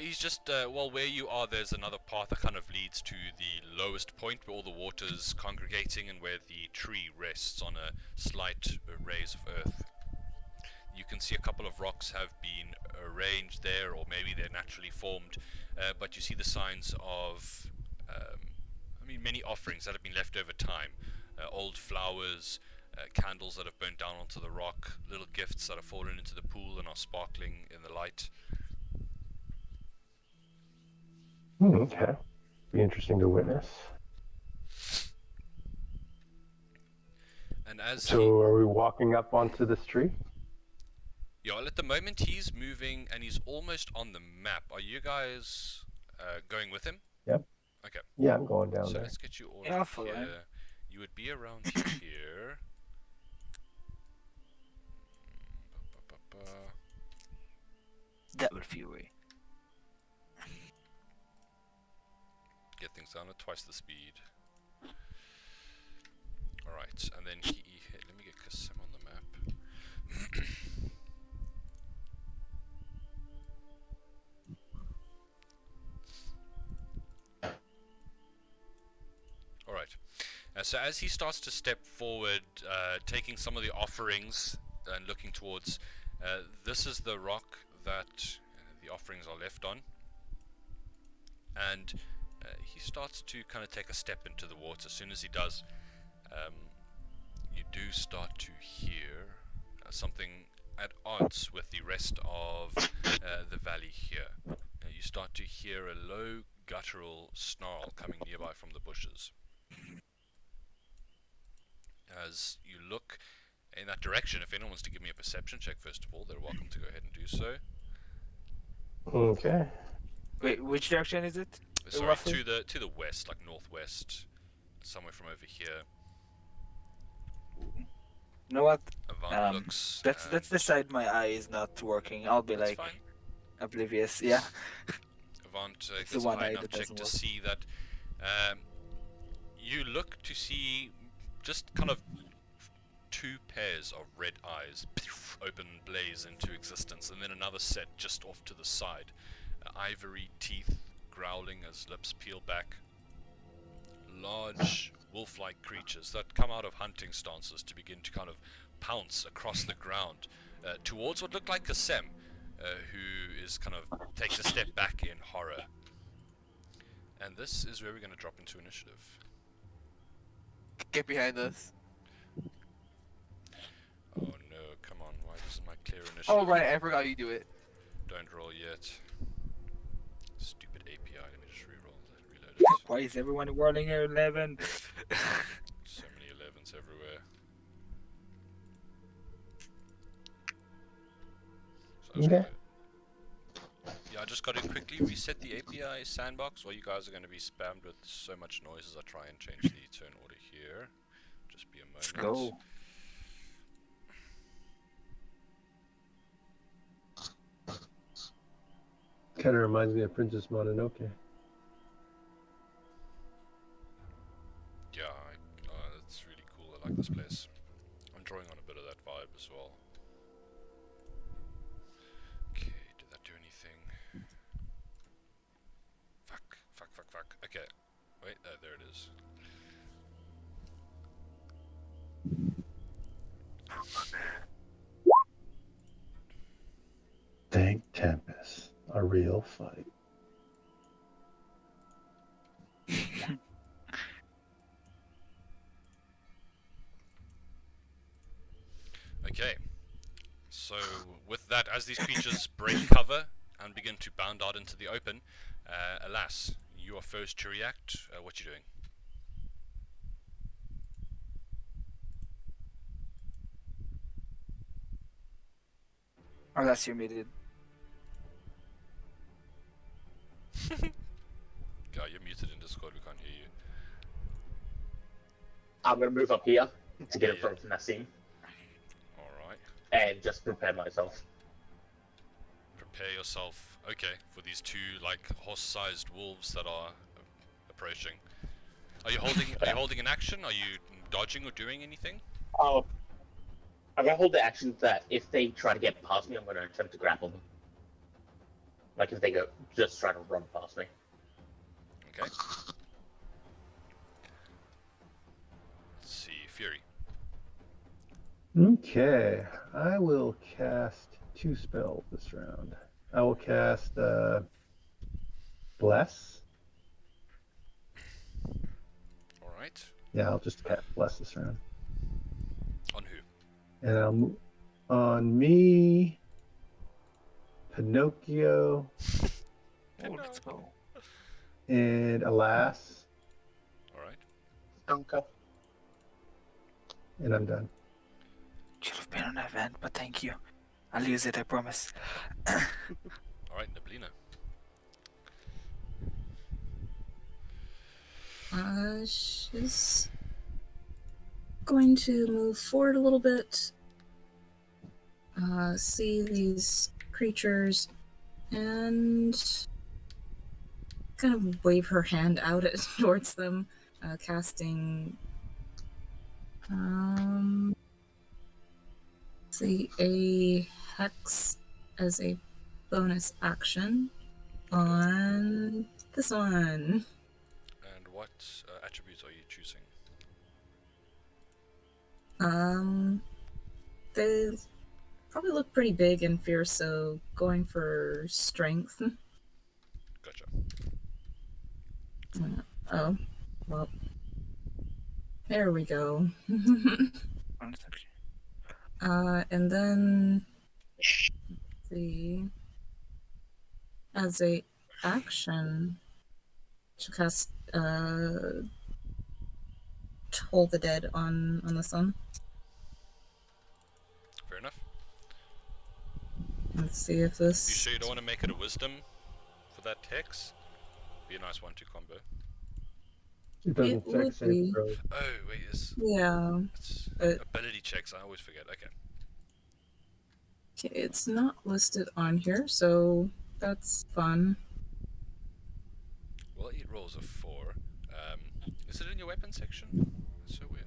He's just, well, where you are, there's another path that kind of leads to the lowest point where all the water's congregating and where the tree rests on a slight raise of earth. You can see a couple of rocks have been arranged there, or maybe they're naturally formed, but you see the signs of, many offerings that have been left over time. Old flowers, candles that have burnt down onto the rock, little gifts that have fallen into the pool and are sparkling in the light. Okay. Be interesting to witness. And as So are we walking up onto this tree? yeah, well, at the moment he's moving and he's almost on the map. Are you guys going with him? Yep. Okay. Yeah, I'm going down So there. let's get you all Yeah, up for here. that. You would be around here. Devil Fury. Get things down at twice the speed. Alright, and then let me get Kasem on the map. Alright, so as he starts to step forward, taking some of the offerings and looking towards, this is the rock that the offerings are left on. And he starts to kind of take a step into the water. As soon as he does, you do start to hear something at odds with the rest of the valley here. You start to hear a low guttural snarl coming nearby from the bushes. As you look in that direction, if anyone wants to give me a perception check first of all, they're welcome to go ahead and do so. Okay. Wait, which direction is it? Sorry, Roughly? to the west, like northwest, somewhere from over here. You know what? Avant looks. That's the side my eye is not working. I'll be That's like fine. oblivious. Yeah. Avant It's gets the a one high eye enough that check doesn't to work. see that you look to see just kind of two pairs of red eyes open blaze into existence, and then another set just off to the side. Ivory teeth growling as lips peel back. large wolf-like creatures that come out of hunting stances to begin to kind of pounce across the ground towards what looked like a Sem, who is kind of takes a step back in horror. And this is where we're going to drop into initiative. Get behind us. Oh no, come on, why doesn't my clear initiative? Oh right, I forgot you do it. Don't roll yet. Stupid API, let me just reroll that, reload it. Why is everyone rolling at 11? So many 11s everywhere. So I just Okay. gotta- yeah, I just got to quickly reset the API sandbox, or you guys are going to be spammed with so much noise as I try and change the turn order here. Just be a moment. Let's go. Kind of reminds me of Princess Mononoke. Yeah, that's really cool. I like this place. I'm drawing on a bit of that vibe as well. Okay, did that do anything? Fuck. Okay, wait, there it is. Thank Tempest. A real fight. Okay, so with that, as these creatures break cover and begin to bound out into the open, alas, you are first to react. What you doing? Unless you're muted. Yeah, you're muted in Discord, we can't hear you. I'm gonna move up here to get in Yeah. front of Nassim Alright, and just prepare myself. prepare yourself, okay, for these two, like, horse-sized wolves that are approaching. Are you holding an action? Are you dodging or doing anything? Oh, I'm gonna hold the action that if they try to get past me, I'm gonna attempt to grapple them. Like if they go just try to run past me. Okay. Let's see, Fury. Okay, I will cast 2 spells this round. I will cast Bless. Alright. Yeah, I'll just cast Bless this round. On who? And I'll move on me, Pinocchio, Oh, let's go. and Alas, Alright. Dunker. and I'm done. Should have been an event, but thank you. I'll use it, I promise. Alright, Nablina. She's going to move forward a little bit. See these creatures and kind of wave her hand out towards them, casting see a hex as a bonus action on this one. And what attributes are you choosing? They probably look pretty big and fierce, so going for strength. Gotcha. Oh, well, there we go. And then let's see, as a action, she'll cast Toll the Dead on the sun. Fair enough. Let's see if You this. sure you don't want to make it a wisdom for that hex? Be a nice 1-2 combo. It doesn't It affect would save be. throws. Oh, wait, Yeah, it's but- ability checks, I always forget. Okay. okay, it's not listed on here, so that's fun. Well, it rolls a 4. Is it in your weapon section? That's so weird.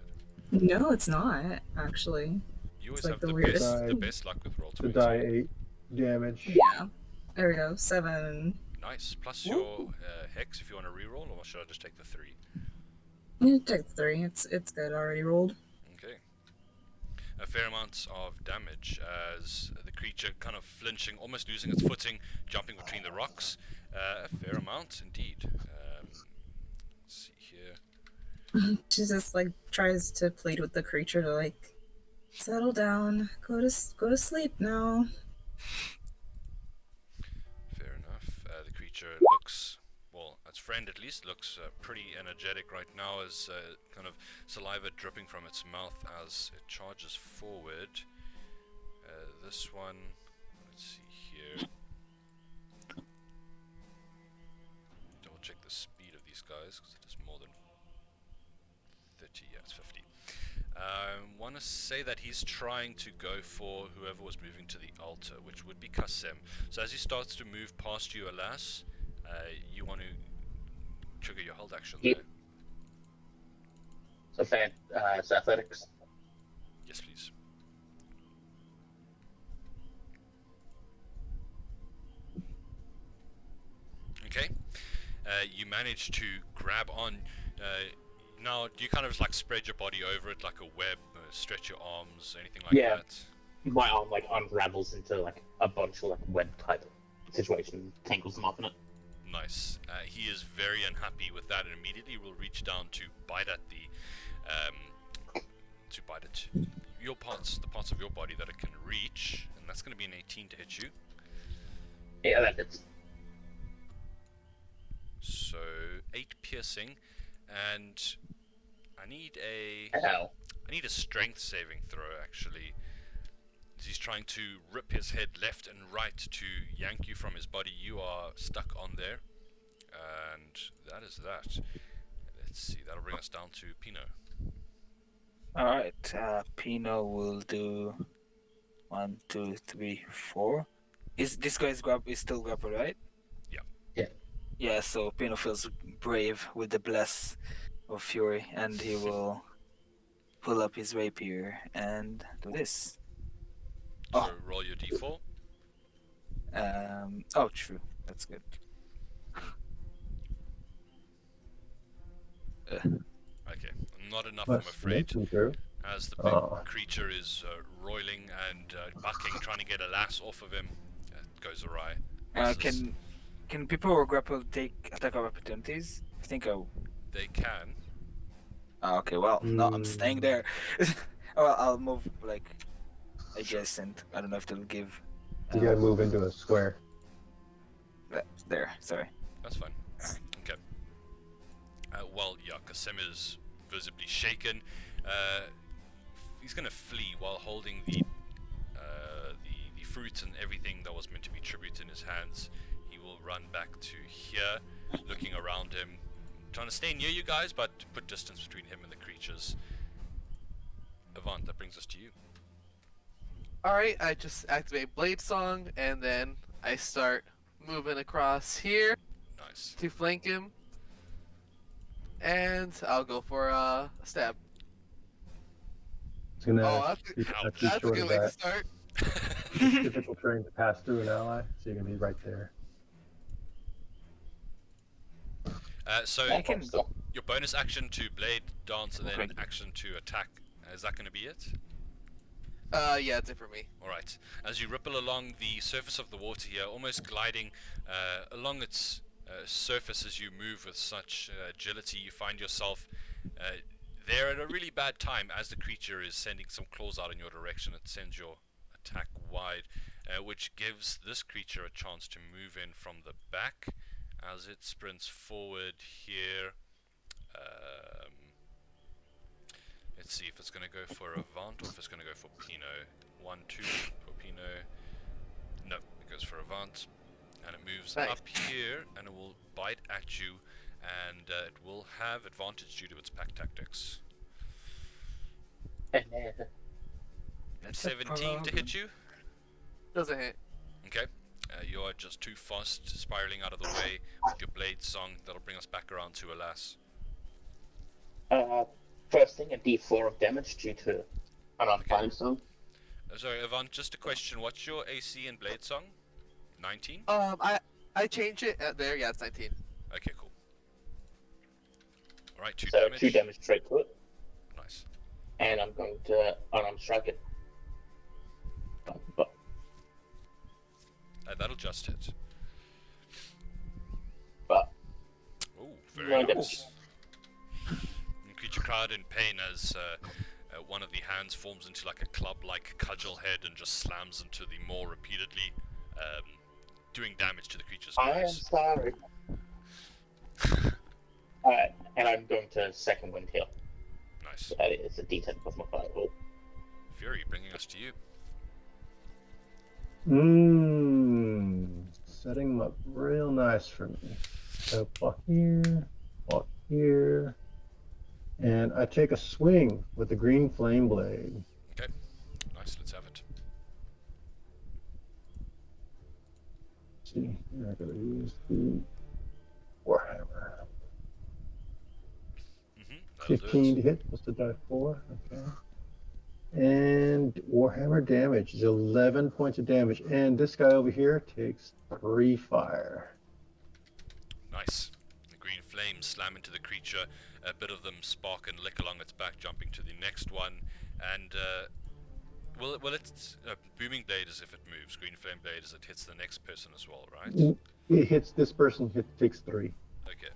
No, it's not actually. You always like have the the weirdest- best luck with roll The 20. die 8 damage. Yeah, there we go. 7. Nice. Plus your hex if you want to reroll, or should I just take the 3? You take 3. It's good. Already rolled. Okay. A fair amount of damage as the creature kind of flinching, almost losing its footing, jumping between the rocks. A fair amount indeed. Let's see here. She just like tries to plead with the creature to like settle down, go to sleep now. Fair enough. The creature looks, well, its friend at least looks pretty energetic right now, as kind of saliva dripping from its mouth as it charges forward. This one, let's see here. Double check the speed of these guys because it is more than 30. Yeah, it's 50. Want to say that he's trying to go for whoever was moving to the altar, which would be Kasem. So as he starts to move past you, Alas, you want to trigger your hold action Yep. there. So athletics. Yes, please. Okay. You manage to grab on. Now, do you kind of like spread your body over it like a web, stretch your arms, anything like Yeah. that? My arm like unravels into like a bunch of like web type situation, tangles them up in it. Nice. He is very unhappy with that and immediately will reach down to bite at your parts, the parts of your body that it can reach, and that's going to be an 18 to hit you. Yeah, that hits. So 8 piercing, and I need a Ow. strength saving throw actually. As he's trying to rip his head left and right to yank you from his body. You are stuck on there, and that is that. Let's see, that'll bring us down to Pino. Alright, Pino will do 1, 2, 3, 4. This guy is still grappled, right? Yeah. Yeah. Yeah, so Pino feels brave with the bless of fury, and he will pull up his rapier and do this. So Oh. roll your d4. Oh, true. That's good. Okay, not enough, I'm Must afraid, make me through. as the big Oh. creature is roiling and bucking, trying to get a lass off of him. It goes awry. This is- Can people who are grappled take attack of opportunities? I think They can. Oh, okay, well, no, I'm staying there. Well, I'll move like adjacent. I don't know if it'll give. You gotta move into a square. There, sorry. That's fine. Okay. Well, yeah, Kasem is visibly shaken. He's gonna flee while holding the fruit and everything that was meant to be tribute in his hands. He will run back to here, looking around him, trying to stay near you guys, but to put distance between him and the creatures. Avant, that brings us to you. Alright, I just activate Blade Song, and then I start moving across here Nice. to flank him. And I'll go for a stab. It's gonna Oh, be Ouch. that's a short good of way to that. start. It's typical terrain to pass through an ally, so you're gonna be right there. So I can. your bonus action to blade dance and then Okay. action to attack. Is that going to be it? Yeah, it's it for me. Alright, as you ripple along the surface of the water here, almost gliding along its surface as you move with such agility, you find yourself there at a really bad time as the creature is sending some claws out in your direction. It sends your attack wide, which gives this creature a chance to move in from the back as it sprints forward here. Let's see if it's going to go for Avant or if it's going to go for Pino. 1, 2 for Pino. No, it goes for Avant. And it moves Nice. up here and it will bite at you. And it will have advantage due to its pack tactics. That's a 17 to hit you. Doesn't hit. Okay. You are just too fast, spiraling out of the way with your blade song. That'll bring us back around to Alas. First thing, a D4 of damage due to an unfine zone. Sorry, Avant, just a question. What's your AC in blade song? 19? I change it there. Yeah, it's 19. Okay, cool. Alright, 2 So damage. 2 damage straight to it, Nice. and I'm going to unarmed strike it. But That'll just hit. Oh, very 9 nice. damage. The creature cried in pain as one of the hands forms into like a club-like cudgel head and just slams into the maw repeatedly, doing damage to the creature's I am nose. sorry. Alright, and I'm going to second wind heal. Nice. That is a D10 plus my fireball. Fury, bringing us to you. Setting them up real nice for me. So walk here, and I take a swing with the green flame blade. Okay. Nice, let's have it. Let's see, I'm gonna use the Warhammer. That'll 15 do to it. hit, plus the die 4. Okay. And Warhammer damage is 11 points of damage. And this guy over here takes 3 fire. Nice. The green flames slam into the creature. A bit of them spark and lick along its back, jumping to the next one. And, well, it's booming blade as if it moves. Green flame blade as it hits the next person as well, right? It hits this person, takes 3. Okay.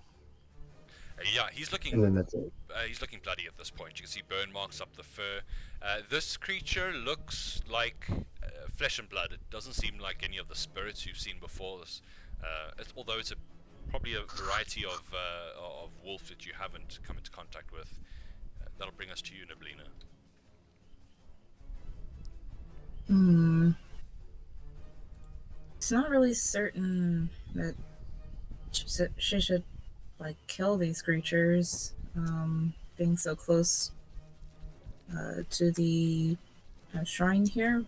Yeah, he's looking. And then that's it. He's looking bloody at this point. You can see burn marks up the fur. This creature looks like flesh and blood. It doesn't seem like any of the spirits you've seen before. Although it's probably a variety of wolf that you haven't come into contact with. That'll bring us to you, Nablina. It's not really certain that she should like kill these creatures, being so close to the shrine here,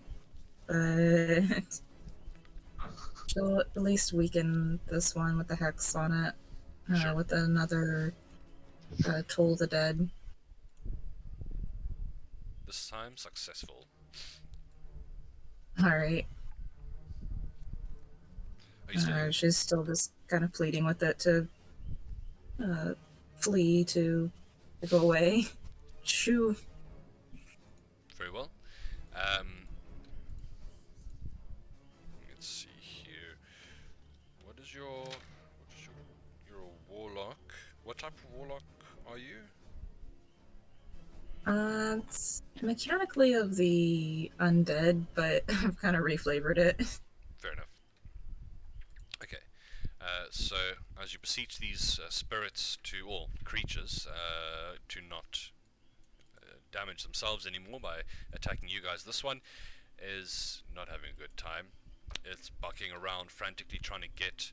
but she'll at least weaken this one with the hex on it, Sure. with another Toll the Dead. This time successful. Alright. Are you still She's still just kind of pleading with it to flee, to go away. Shoo. very well? Let's see here. What is your you're a warlock. What type of warlock are you? It's mechanically of the undead, but I've kind of reflavored it. Fair enough. Okay, so as you beseech these spirits or creatures to not damage themselves anymore by attacking you guys, this one is not having a good time. It's bucking around frantically trying to get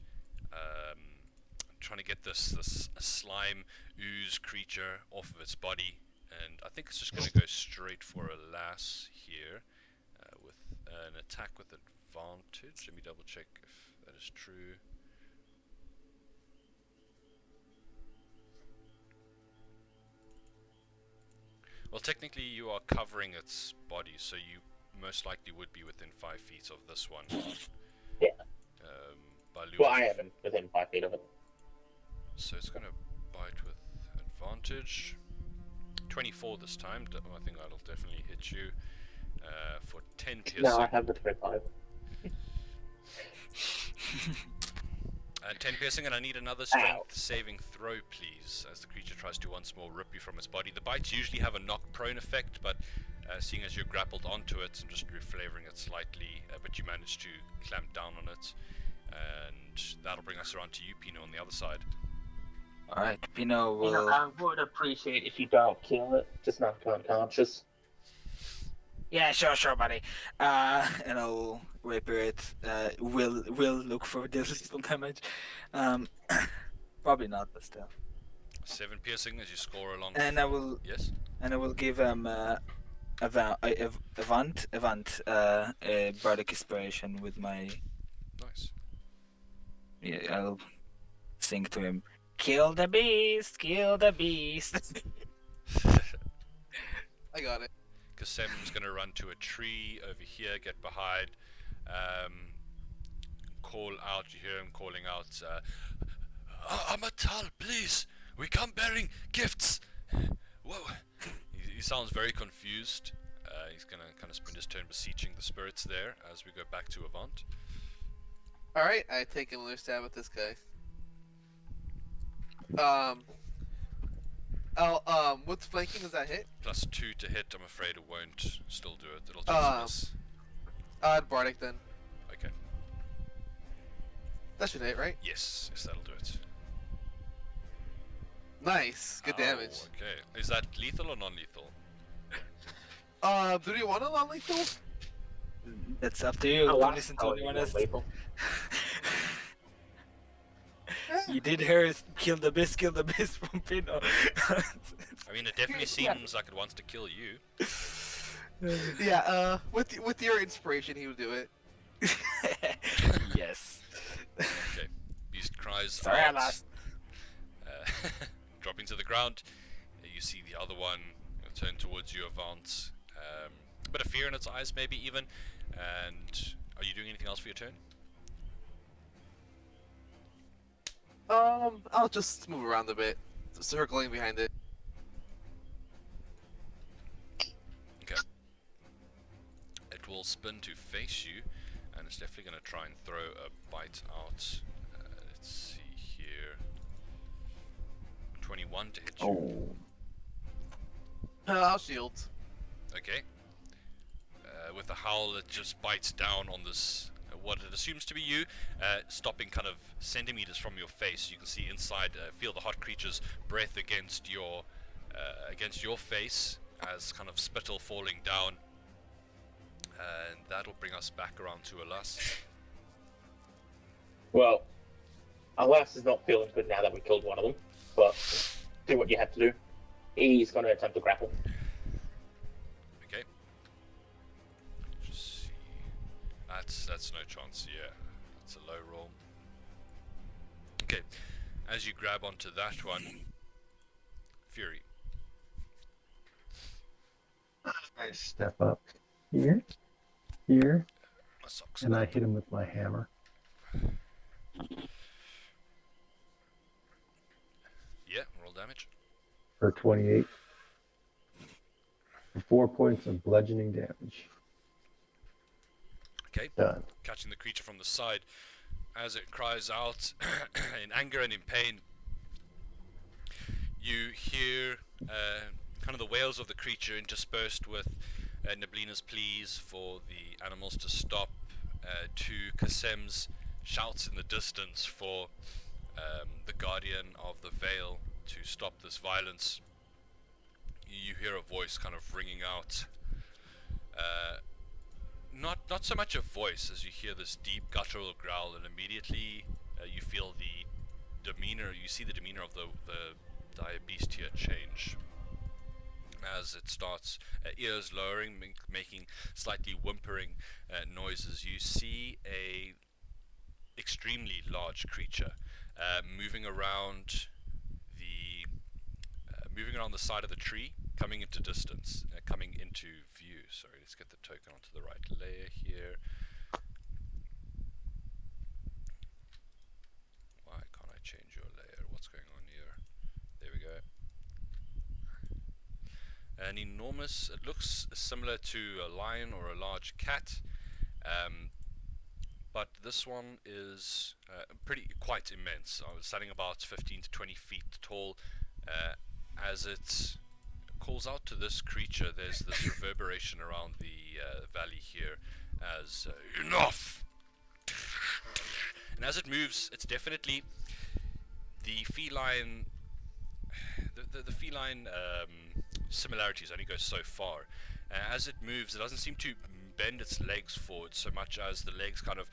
this slime ooze creature off of its body, and I think it's just going to go straight for a lass here with an attack with advantage. Let me double check if that is true. Well, technically you are covering its body, so you most likely would be within 5 feet of this one. Yeah. By Well, I am within 5 feet of it. So it's going to bite with advantage. 24 this time. I think that'll definitely hit you for 10 piercing. No, I have the 25. And 10 piercing, and I need another strength saving throw, please, as the creature tries to once more rip you from its body. The bites usually have a knock prone effect, but seeing as you're grappled onto it and just reflavoring it slightly, but you managed to clamp down on it, and that'll bring us around to you, Pino, on the other side. Alright, Pino will. I would appreciate if you don't kill it, just knock it unconscious. Yeah, sure, buddy. And I'll rapier it. Will look for the lethal damage. Probably not, but still. 7 piercing as you score along. And I will. Yes. And I will give him Avant, a bardic inspiration with my. Nice. Yeah, I'll sing to him. Kill the beast! Kill the beast! I got it. Kasem's going to run to a tree over here, get behind, call out. You hear him calling out, Amat Tul, please, We come bearing gifts! Whoa! He sounds very confused. He's gonna kind of spend his turn beseeching the spirits there as we go back to Avant. Alright, I take another stab at this guy. What's flanking? Does that hit? +2 to hit, I'm afraid it won't still do it. It'll just miss. Bardic then. Okay. That should hit, right? Yes, that'll do it. Nice. Good damage. Okay. Is that lethal or non-lethal? Do you want a non-lethal? That's up to you. Oh, Don't listen to oh, anyone you else. want lethal? You did hear it, kill the beast from Pino. I mean, it definitely seems like it wants to kill you. Yeah, with your inspiration, he would do it. Yes. Okay. Beast cries Sorry, out. I lost. Dropping to the ground. You see the other one turn towards you, Avant. A bit of fear in its eyes, maybe even. And are you doing anything else for your turn? I'll just move around a bit, circling behind it. Okay. It will spin to face you, and it's definitely going to try and throw a bite out. Let's see here. 21 to hit you. Oh. I'll shield. Okay. With a howl, it just bites down on this, what it assumes to be you, stopping kind of centimeters from your face. You can see inside, feel the hot creature's breath against your face as kind of spittle falling down. And that'll bring us back around to Alas. Well, Alas is not feeling good now that we killed one of them, but do what you have to do. He's going to attempt to grapple. Okay. Just see. That's no chance. Yeah, that's a low roll. Okay. As you grab onto that one, Fury. I step up here, My socks. and I hit him with my hammer. Yeah, roll damage. For 28. For 4 points of bludgeoning damage. Okay. Done. Catching the creature from the side as it cries out in anger and in pain. You hear kind of the wails of the creature interspersed with Nablina's pleas for the animals to stop, to Kasem's shouts in the distance for the guardian of the veil to stop this violence. You hear a voice kind of ringing out. Not so much a voice as you hear this deep guttural growl, and immediately you feel the demeanor. You see the demeanor of the dire beast here change as it starts, ears lowering, making slightly whimpering noises. You see a extremely large creature moving around the side of the tree, coming into distance, coming into view. Sorry, let's get the token onto the right layer here. Why can't I change your layer? What's going on here? There we go. An enormous, it looks similar to a lion or a large cat, but this one is quite immense. I was standing about 15 to 20 feet tall. As it calls out to this creature, there's this reverberation around the valley here as enough! And as it moves, it's definitely the feline the feline similarities only go so far. As it moves, it doesn't seem to bend its legs forward so much as the legs kind of,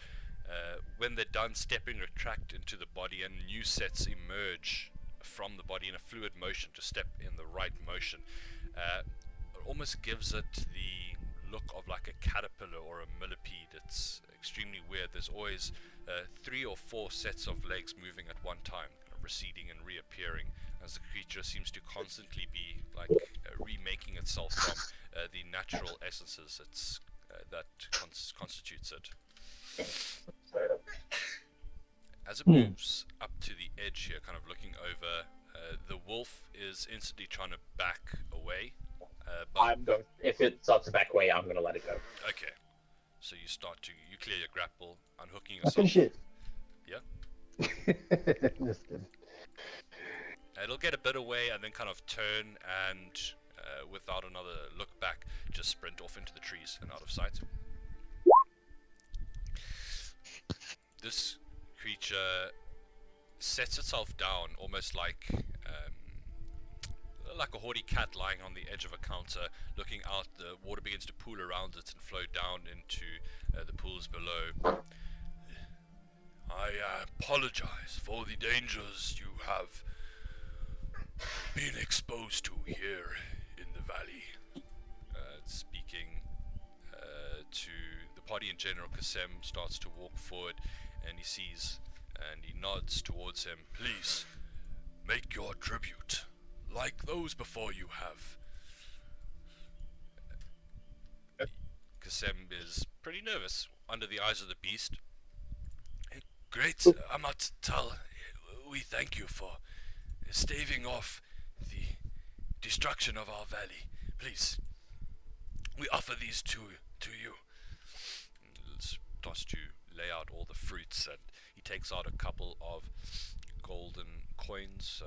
when they're done stepping, retract into the body, and new sets emerge from the body in a fluid motion to step in the right motion. It almost gives it the look of like a caterpillar or a millipede. It's extremely weird. There's always 3 or 4 sets of legs moving at one time, receding and reappearing, as the creature seems to constantly be like remaking itself from the natural essences that constitutes it. As it moves up to the edge here, kind of looking over The wolf is instantly trying to back away. But I'm going. If it starts to back away, I'm going to let it go. okay, so you clear your grapple, unhooking I yourself. finish it. Yeah. Just kidding. It'll get a bit away and then kind of turn and, without another look back, just sprint off into the trees and out of sight. This creature sets itself down almost like a haughty cat lying on the edge of a counter, looking out. The water begins to pool around it and flow down into the pools below. I apologize for the dangers you have been exposed to here in the valley. Speaking to the party in general, Kasem starts to walk forward and he sees and he nods towards him. Please, make your tribute, like those before you have. Kasem is pretty nervous under the eyes of the beast. Great, Amat Tul, we thank you for staving off the destruction of our valley. Please, we offer these to you. Starts to lay out all the fruits, and he takes out a couple of golden coins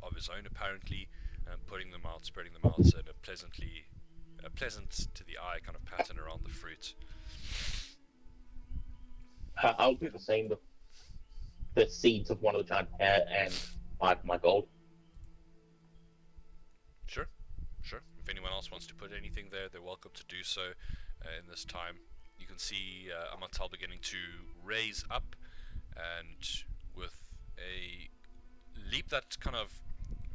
of his own, apparently, and putting them out, spreading them out in a pleasant to the eye kind of pattern around the fruit. I'll do the same with the seeds of one of the giant pear and my gold. Sure. If anyone else wants to put anything there, they're welcome to do so in this time. You can see Amat Tul beginning to raise up, and with a leap that kind of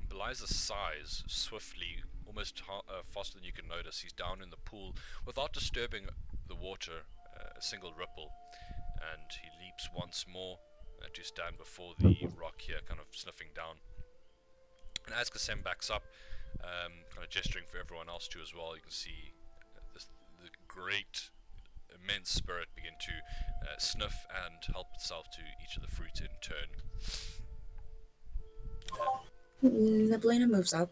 belies the size, swiftly, almost faster than you can notice, he's down in the pool without disturbing the water, a single ripple, and he leaps once more to stand before the rock here, kind of sniffing down. And as Kasem backs up, kind of gesturing for everyone else too as well, you can see the great, immense spirit begin to sniff and help itself to each of the fruit in turn. Nablina moves up.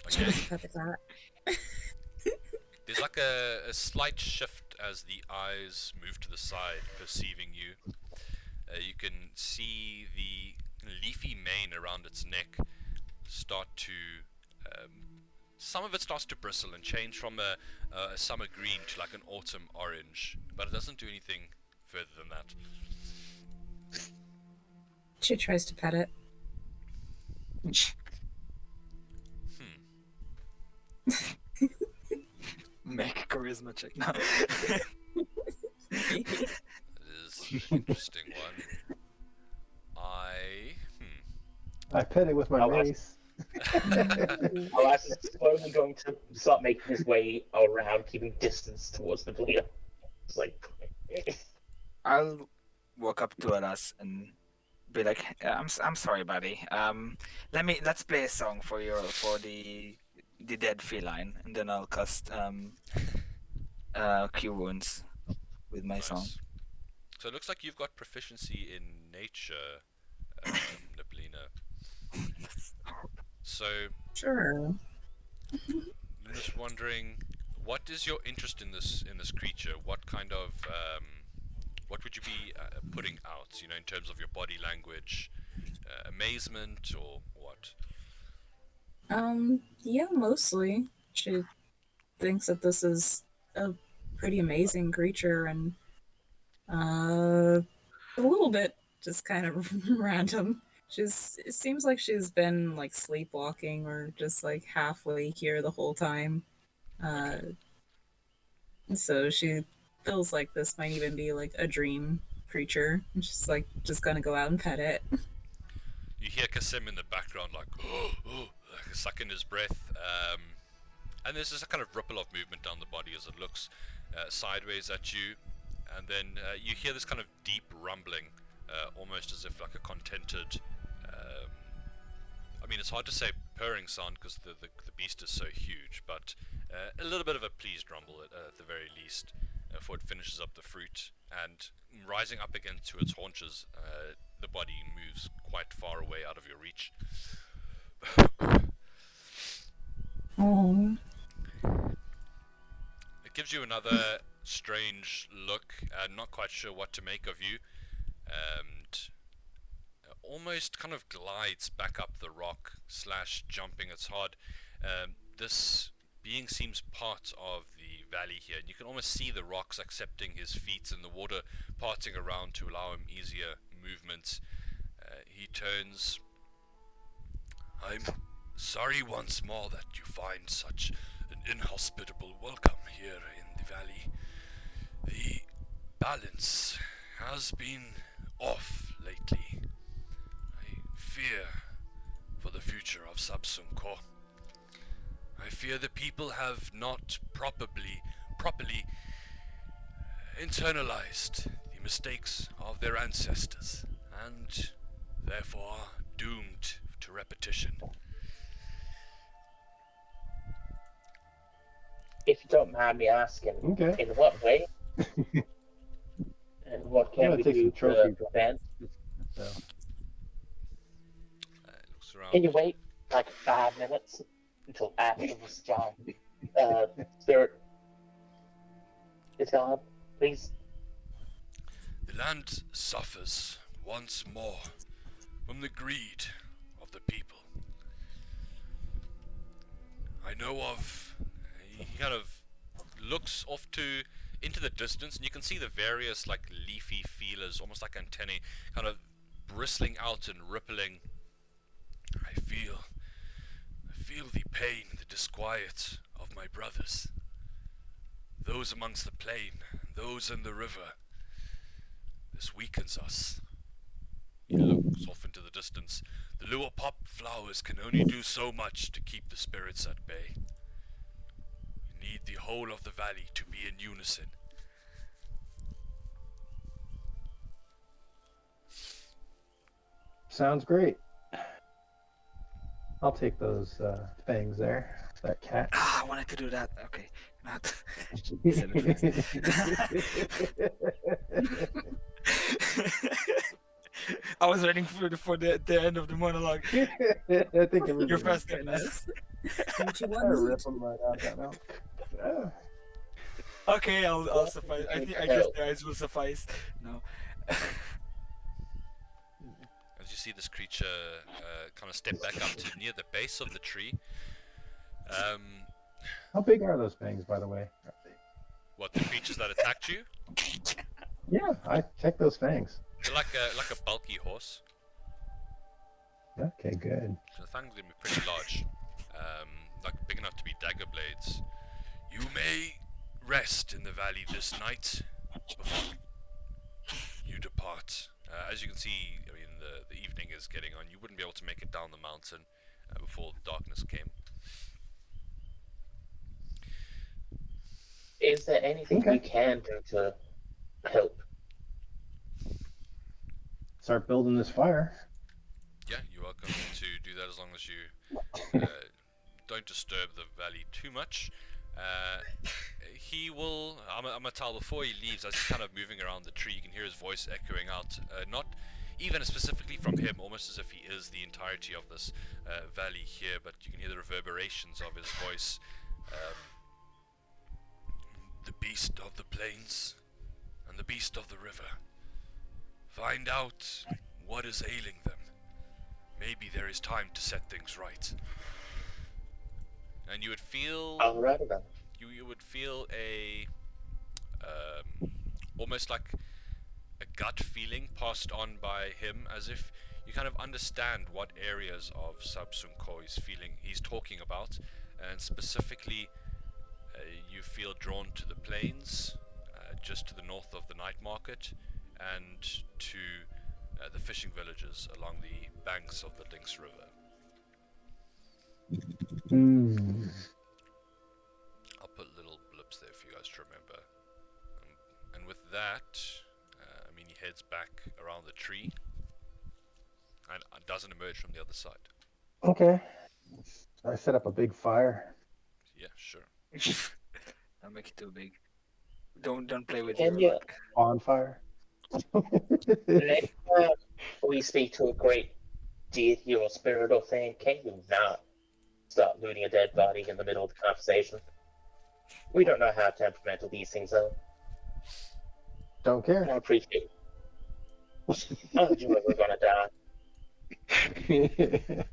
She Okay. doesn't pet the cat. There's like a slight shift as the eyes move to the side, perceiving you. You can see the leafy mane around its neck start to some of it starts to bristle and change from a summer green to like an autumn orange, but it doesn't do anything further than that. She tries to pet it. Make a charisma check now. It is an interesting one. I pet it with my Oh, mace. Alas is slowly going to start making his way around, keeping distance towards the bleeder. It's like, I'll walk up to Alas and be like, I'm sorry, buddy. Let's play a song for the dead feline, and then I'll cast cure wounds with my song. So it looks like you've got proficiency in nature, Nablina. So Sure. I'm just wondering, what is your interest in this creature? What kind of what would you be putting out? You know, in terms of your body language, amazement or what? Yeah, mostly. She thinks that this is a pretty amazing creature and a little bit just kind of random. It seems like she's been like sleepwalking or just like halfway here the whole time. So she feels like this might even be like a dream creature. And she's like just gonna go out and pet it. You hear Kasim in the background like, like sucking his breath, and there's this kind of ripple of movement down the body as it looks sideways at you, and then you hear this kind of deep rumbling, almost as if like a contented, I mean it's hard to say purring sound because the beast is so huge, but a little bit of a pleased rumble at the very least, before it finishes up the fruit, and rising up again to its haunches, the body moves quite far away out of your reach. Oh, It gives you another strange look, not quite sure what to make of you, and almost kind of glides back up the rock / jumping. It's hard. This being seems part of the valley here, and you can almost see the rocks accepting his feet and the water parting around to allow him easier movement. He turns. I'm sorry once more that you find such an inhospitable welcome here in the valley. The balance has been off lately. I fear for the future of Subsum Core. I fear the people have not properly internalized the mistakes of their ancestors, and therefore are doomed to repetition. If you don't mind me asking, Okay. in what way? And what I'm can gonna we take do some to trophy. prevent? So, Looks around. Can you wait like 5 minutes until after this giant spirit is gone, please? The land suffers once more from the greed of the people. I know of. He kind of looks off into the distance, and you can see the various like leafy feelers, almost like antennae, kind of bristling out and rippling. I feel the pain, the disquiet of my brothers. Those amongst the plain, those in the river. This weakens us. He looks off into the distance. The lure pop flowers can only do so much to keep the spirits at bay. We need the whole of the valley to be in unison. sounds great. I'll take those fangs there. That cat. I wanted to do that. Okay, not. Said it first. I was waiting for the end of the monologue. I think You're everybody. first. goodness. Don't you I want me rip to? them right out that mouth. Okay, I'll suffice. I guess the eyes will suffice. No. As you see this creature kind of step back up to near the base of the tree. How big are those fangs, by the way? What, the creatures that attacked you? Yeah, I checked those fangs. They're like a bulky horse. Okay, good. So the fangs are going to be pretty large. Like big enough to be dagger blades. You may rest in the valley this night before you depart. As you can see, I mean, the evening is getting on. You wouldn't be able to make it down the mountain before darkness came. Is there anything Okay. we can do to help? Start building this fire. Yeah, you're welcome to do that as long as you don't disturb the valley too much. He will, Amat Tul, before he leaves, as he's kind of moving around the tree, you can hear his voice echoing out, not even specifically from him, almost as if he is the entirety of this valley here, but you can hear the reverberations of his voice. The beast of the plains and the beast of the river. Find out what is ailing them. Maybe there is time to set things right. And you would feel Alright then. you would feel a almost like a gut feeling passed on by him, as if you kind of understand what areas of Subsum Core he's talking about, and specifically you feel drawn to the plains, just to the north of the night market, and to the fishing villages along the banks of the Lynx River. I'll put little blips there for you guys to remember. And with that, I mean, he heads back around the tree and doesn't emerge from the other side. Okay. I set up a big fire. Yeah, sure. Don't make it too big. Don't play with Can your you- luck. Bonfire. Let, We speak to a great deity or spirit or thing. Can you not stop looting a dead body in the middle of the conversation? We don't know how temperamental these things are. Don't care. I appreciate it. Oh, Joy, we're gonna die.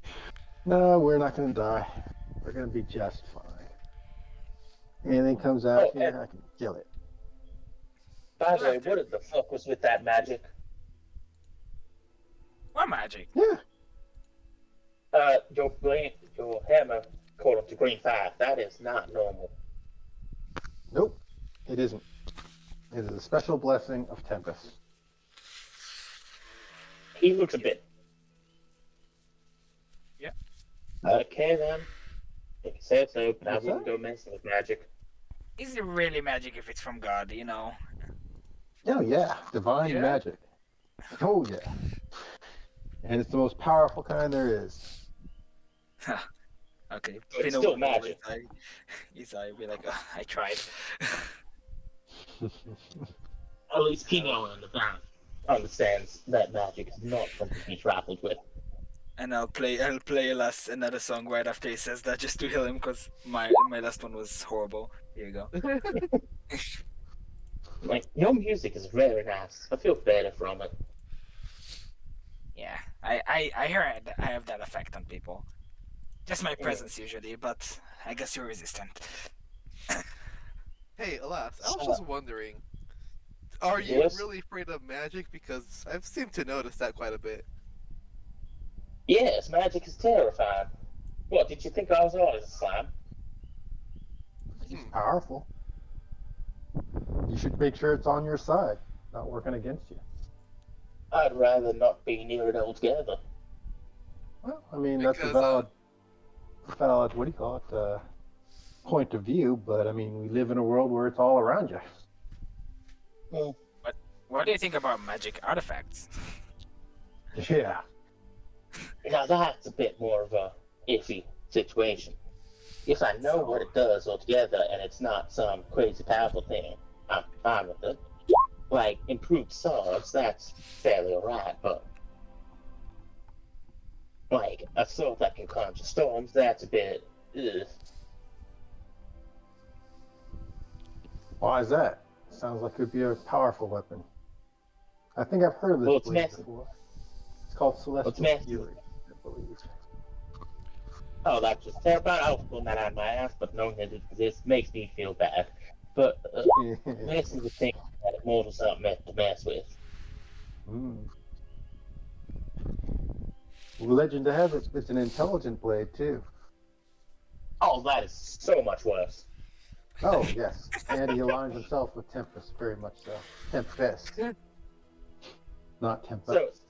No, we're not going to die. We're going to be just fine. Anything comes out Oh, here, and I can kill it. by the way, what the fuck was with that magic? What magic? Yeah. Your hammer caught up to green 5. That is not normal. Nope. It isn't. It is a special blessing of Tempest. He looks a bit. Yeah. Okay then. If you say so, but I What's wouldn't that? go messing with magic. Is it really magic if it's from God, you know? Oh, yeah. Divine Yeah? magic. Oh, yeah. And it's the most powerful kind there is. Okay. But it's Pino still will go magic. Isai will be like, "Ugh, I tried." At least Pino in the back understands that magic is not something to be trifled with. And I'll play another song right after he says that just to heal him because my last one was horrible. Here you go. Like, your music is very nice. I feel better from it. Yeah, I heard I have that effect on people. Just my presence usually, but I guess you're resistant. Hey, alas, I was just wondering, are you Yes? really afraid of magic? Because I've seemed to notice that quite a bit. Yes, magic is terrifying. What, did you think I was always a slime? It's powerful. You should make sure it's on your side, not working against you. I'd rather not be near it altogether. Well, I mean, that's a Because, valid, what do you call it, point of view, but I mean, we live in a world where it's all around you. What do you think about magic artifacts? Yeah. Now that's a bit more of a iffy situation. If I know what it does altogether and it's not some crazy powerful thing, I'm fine with it. Like improved swords, that's fairly alright, but like a sword that can conjure storms, that's a bit ugh. Why is that? Sounds like it would be a powerful weapon. I think I've heard of this Well, it's blade massive. before. It's called Celestial massive. Fury, I believe. Oh, that's just terrifying. I was pulling that out of my ass, but knowing that it exists makes me feel bad. But messing with things that immortals aren't meant to mess with. Legend to have it, it's an intelligent blade too. Oh, that is so much worse. Oh yes, and he aligns himself with Tempest very much so. Tempest, not Tempest.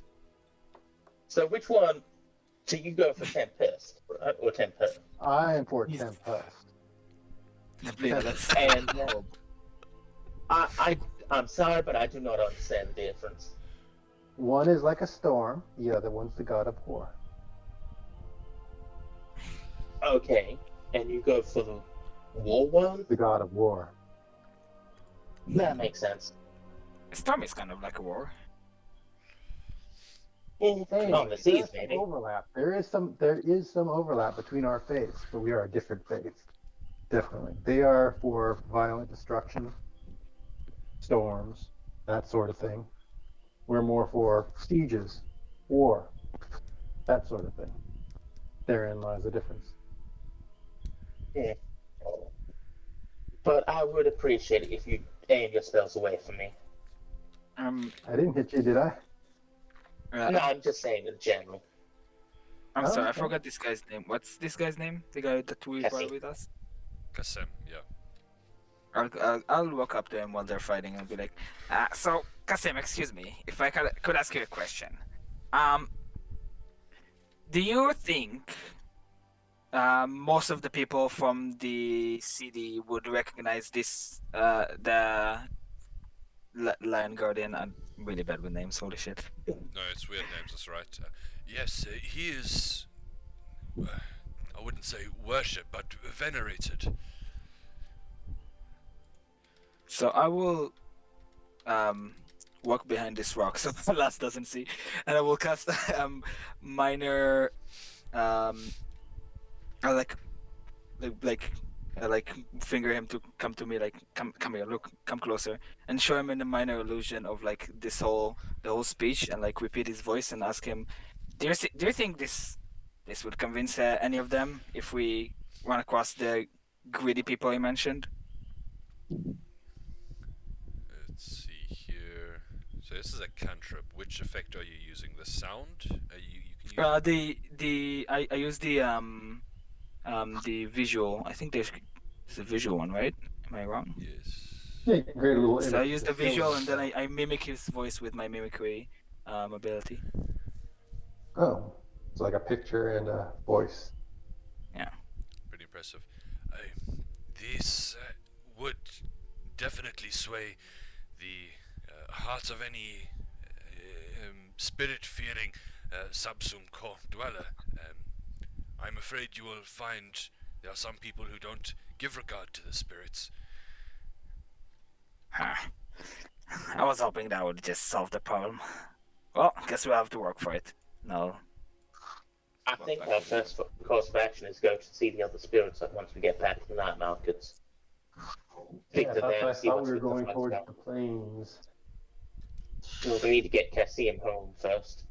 So which one do you go for Tempest or Tempest? I am for Tempest. That's And I'm sorry, but I do not understand the difference. One is like a storm, the other one's the god of war. Okay, and you go for the war one? The god of war. That makes sense. Storm is kind of like a war. On the seas, There's some maybe. overlap. There is some overlap between our faiths, but we are a different faith. Definitely. They are for violent destruction, storms, that sort of thing. We're more for sieges, war, that sort of thing. Therein lies the difference. Yeah. But I would appreciate it if you aim your spells away from me. I didn't hit you, did I? No, I'm just saying in general. I'm Oh, sorry, I okay. forgot this guy's name. What's this guy's name? The guy that we Cassie. brought with us? Kasem, yeah. I'll walk up to him while they're fighting and be like, so Kasim, excuse me, if I could ask you a question. Do you think most of the people from the city would recognize this, the Lion Guardian? I'm really bad with names, holy shit. No, it's weird names, that's right. Yes, he is. I wouldn't say worship, but venerated. So I will walk behind this rock so Lass doesn't see, and I will cast minor. I like I like finger him to come to me, like come here, look, come closer, and show him in a minor illusion of like the whole speech, and like repeat his voice and ask him, do you think this would convince any of them if we run across the greedy people you mentioned? Let's see here. So this is a cantrip. Which effect are you using? The sound? You can use I use the visual. I think there's a visual one, right? Am I wrong? Yes. Yeah, you can create a little So I image. use the visual, and then I mimic his voice with my mimicry ability. Oh, it's like a picture and a voice. Pretty impressive. This would definitely sway the hearts of any spirit-fearing Sabsum Ko dweller. I'm afraid you will find there are some people who don't give regard to the spirits. I was hoping that would just solve the problem. Well, guess we'll have to work for it. No. I think our first course of action is go to see the other spirits once we get back to the night markets. Speak Yeah, to that's them, why I see thought what's we were with the going fight towards about. the plains. We need to get Cassium home first.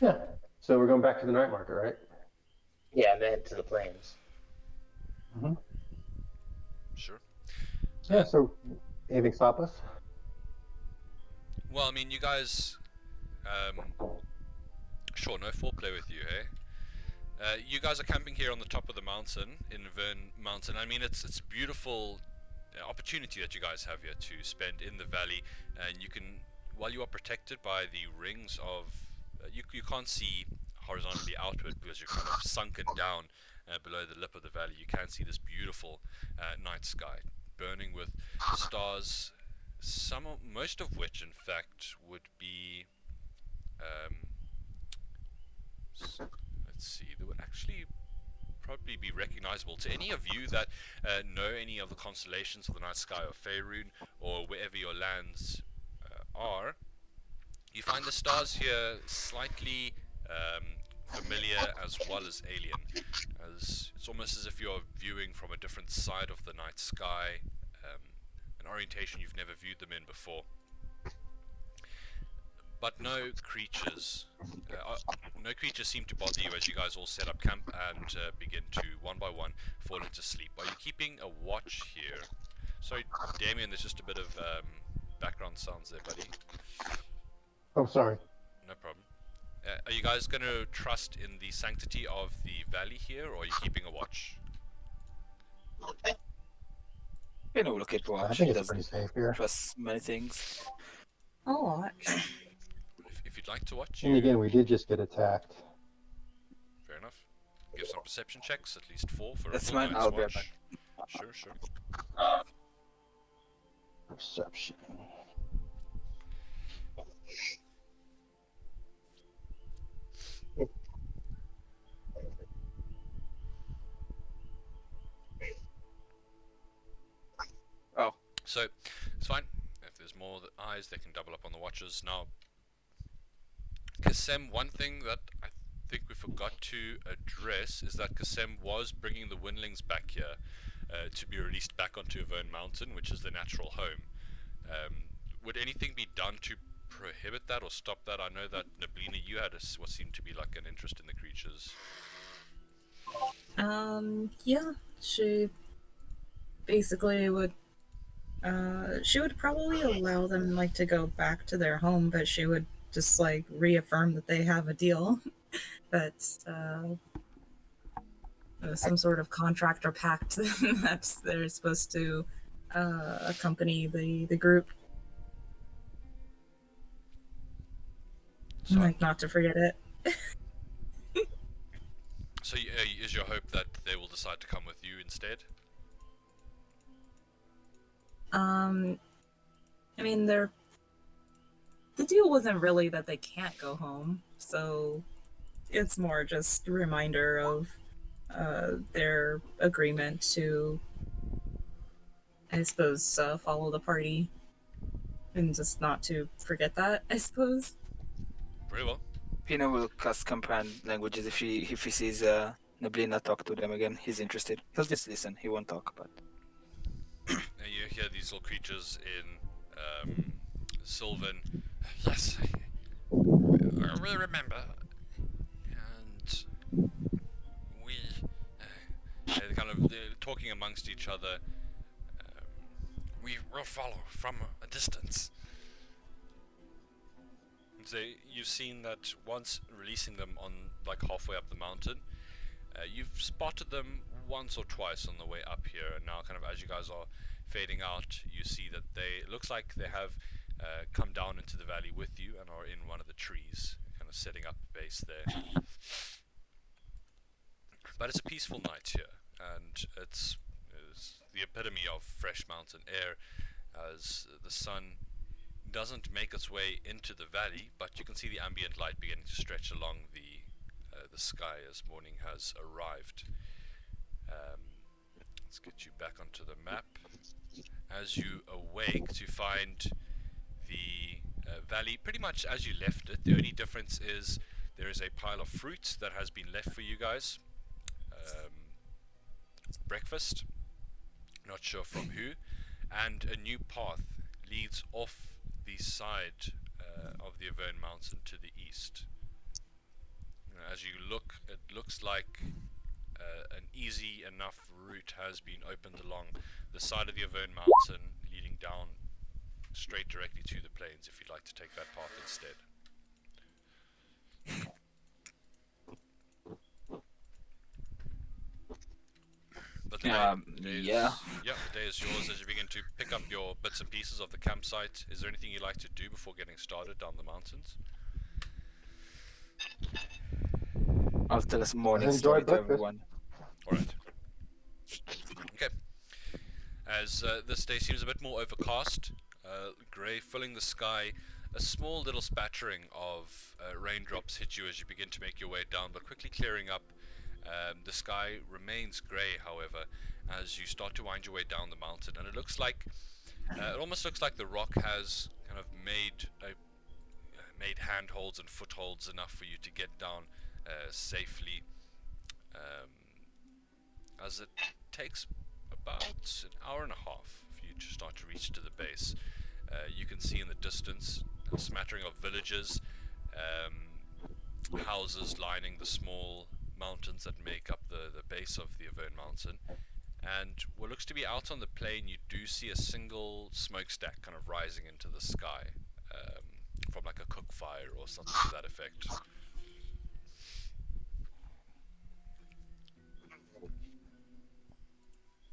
Yeah. So we're going back to the night market, right? Yeah, and then to the plains. Sure. Yeah. So anything stop us? Well, I mean, you guys. Sure, no foreplay with you, hey? You guys are camping here on the top of the mountain in Vern Mountain. I mean, it's a beautiful opportunity that you guys have here to spend in the valley, and you can, while you are protected by the rings of, you can't see horizontally outward because you're kind of sunken down below the lip of the valley. You can see this beautiful night sky burning with stars, most of which, in fact, would be. Let's see, they would actually probably be recognizable to any of you that know any of the constellations of the night sky of Faerun or wherever your lands are. You find the stars here slightly familiar as well as alien, as it's almost as if you're viewing from a different side of the night sky, an orientation you've never viewed them in before. But no creatures seem to bother you as you guys all set up camp and begin to, one by one, fall into sleep. Are you keeping a watch here? Sorry, Damien, there's just a bit of background sounds there, buddy. Oh, sorry. No problem. Are you guys going to trust in the sanctity of the valley here, or are you keeping a watch? You know, look at watch. I think He it's pretty doesn't safe here. trust many things. I'll watch. If you'd like to watch, And again, we did just get attacked. fair enough. Give some perception checks, at least 4 for That's a full fine, night's I'll be right watch. Sure. Perception. So, it's fine. If there's more eyes, they can double up on the watches. Now, Kasem, one thing that I think we forgot to address is that Kasem was bringing the Windlings back here to be released back onto Avern Mountain, which is their natural home. Would anything be done to prohibit that or stop that? I know that Nablina, you had what seemed to be like an interest in the creatures. Yeah, she basically would. She would probably allow them like to go back to their home, but she would just like reaffirm that they have a deal, that some sort of contract or pact that they're supposed to accompany the group. So, Like not to forget it. so is your hope that they will decide to come with you instead? I mean, the deal wasn't really that they can't go home, so it's more just a reminder of their agreement to, I suppose, follow the party and just not to forget that, I suppose. Very well. Pino will cast comprehend languages if he sees Nablina talk to them again. He's interested. He'll just listen. He won't talk, but And you hear these little creatures in Sylvan. Yes, we remember. And we. They're talking amongst each other. We will follow from a distance. So you've seen that once releasing them on like halfway up the mountain, you've spotted them once or twice on the way up here, and now kind of as you guys are fading out, you see that it looks like they have come down into the valley with you and are in one of the trees, kind of setting up base there. But it's a peaceful night here, and it's the epitome of fresh mountain air, as the sun doesn't make its way into the valley, but you can see the ambient light beginning to stretch along the sky as morning has arrived. Let's get you back onto the map. As you awake to find the valley pretty much as you left it, the only difference is there is a pile of fruit that has been left for you guys. Breakfast, not sure from who, and a new path leads off the side of the Avern Mountain to the east. As you look, it looks like an easy enough route has been opened along the side of the Avern Mountain, leading down straight directly to the plains if you'd like to take that path instead. But the day is yours as you begin to pick up your bits and pieces of the campsite. Is there anything you'd like to do before getting started down the mountains? I'll tell us morning Enjoy story to breakfast. everyone. Alright. Okay. As this day seems a bit more overcast, grey filling the sky, a small little spattering of raindrops hit you as you begin to make your way down, but quickly clearing up. The sky remains grey, however, as you start to wind your way down the mountain, and it looks like it almost looks like the rock has kind of made handholds and footholds enough for you to get down safely, as it takes about an hour and a half for you to start to reach to the base. You can see in the distance a smattering of villages, houses lining the small mountains that make up the base of the Avern Mountain, and what looks to be out on the plain, you do see a single smokestack kind of rising into the sky, from like a cook fire or something to that effect.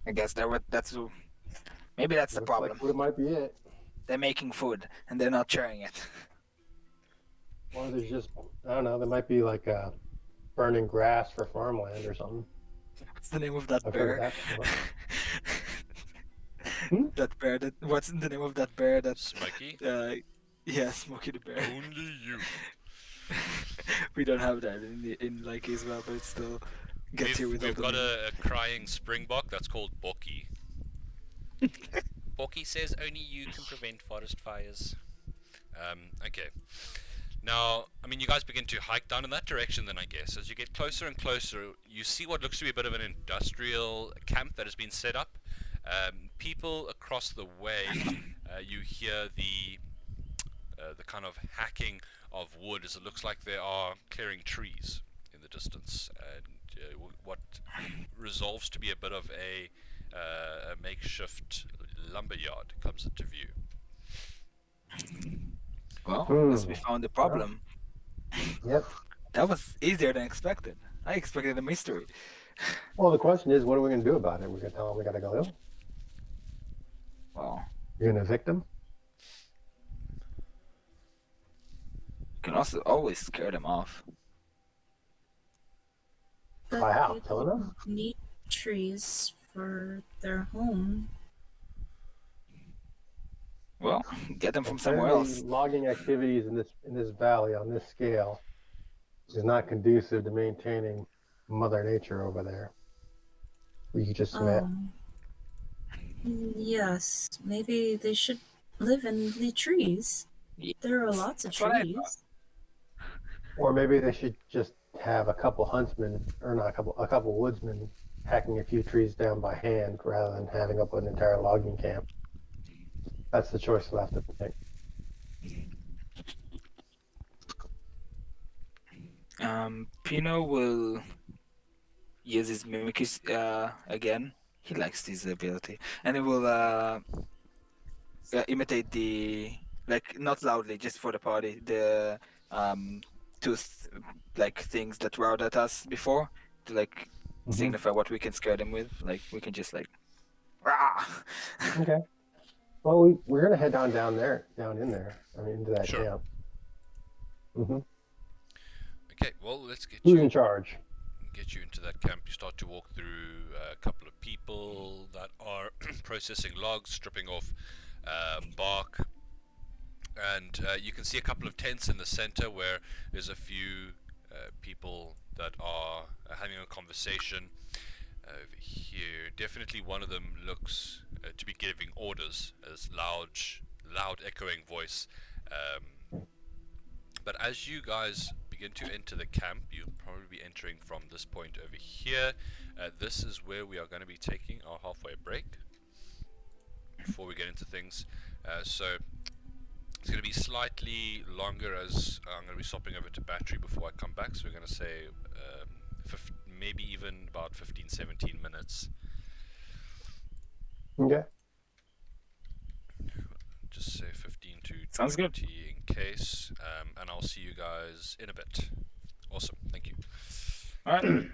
I guess maybe that's the Looks problem. like it might be it. They're making food and they're not sharing it. Or there's just, I don't know, there might be like a burning grass for farmland or something. What's the name of that I've heard bear? of that before. That bear. What's the name of that bear? That Smokey? yeah, Smokey the bear. Only you. We don't have that in like Israel, but it still gets here with all We've the got names. a crying springbok that's called Boki. Boki says only you can prevent forest fires. Okay. Now, I mean, you guys begin to hike down in that direction then, I guess. As you get closer and closer, you see what looks to be a bit of an industrial camp that has been set up. People across the way, you hear the kind of hacking of wood as it looks like they are clearing trees in the distance. And what resolves to be a bit of a makeshift lumberyard comes into view. Well, as we found the problem. Yep. That was easier than expected. I expected a mystery. Well, the question is, what are we going to do about it? We're going to tell them we got to go ill? Well, You're going to evict them? you can also always scare them off. But By how? people Killing them? need trees for their home. Well, get them from somewhere Apparently, else. logging activities in this valley on this scale is not conducive to maintaining Mother Nature over there. We just met. Yes, maybe they should live in the trees. There are lots of That's what I trees. Or maybe they should just have a couple huntsmen, or not a couple woodsmen hacking a few trees down by hand rather than having up an entire logging camp. That's the choice we'll have to make. Pino will use his mimic again. He likes this ability, and he will imitate the, like, not loudly, just for the party, the tooth like things that roared at us before, to like signify what we can scare them with. Like we can just like, rah! Okay. Well, we're gonna head down in there. I mean, into that Sure. camp. Mm-hmm. Okay, well, let's get Who's you in charge? into that camp. You start to walk through a couple of people that are processing logs, stripping off bark, and you can see a couple of tents in the center where there's a few people that are having a conversation. Over here, definitely one of them looks to be giving orders, as loud echoing voice. But as you guys begin to enter the camp, you'll probably be entering from this point over here. This is where we are going to be taking our halfway break before we get into things. So it's going to be slightly longer, as I'm going to be swapping over to battery before I come back. So we're going to say maybe even about 15-17 minutes. Okay. Just say 15 to Sounds 20 good. in case, and I'll see you guys in a bit. Awesome, thank you. All right.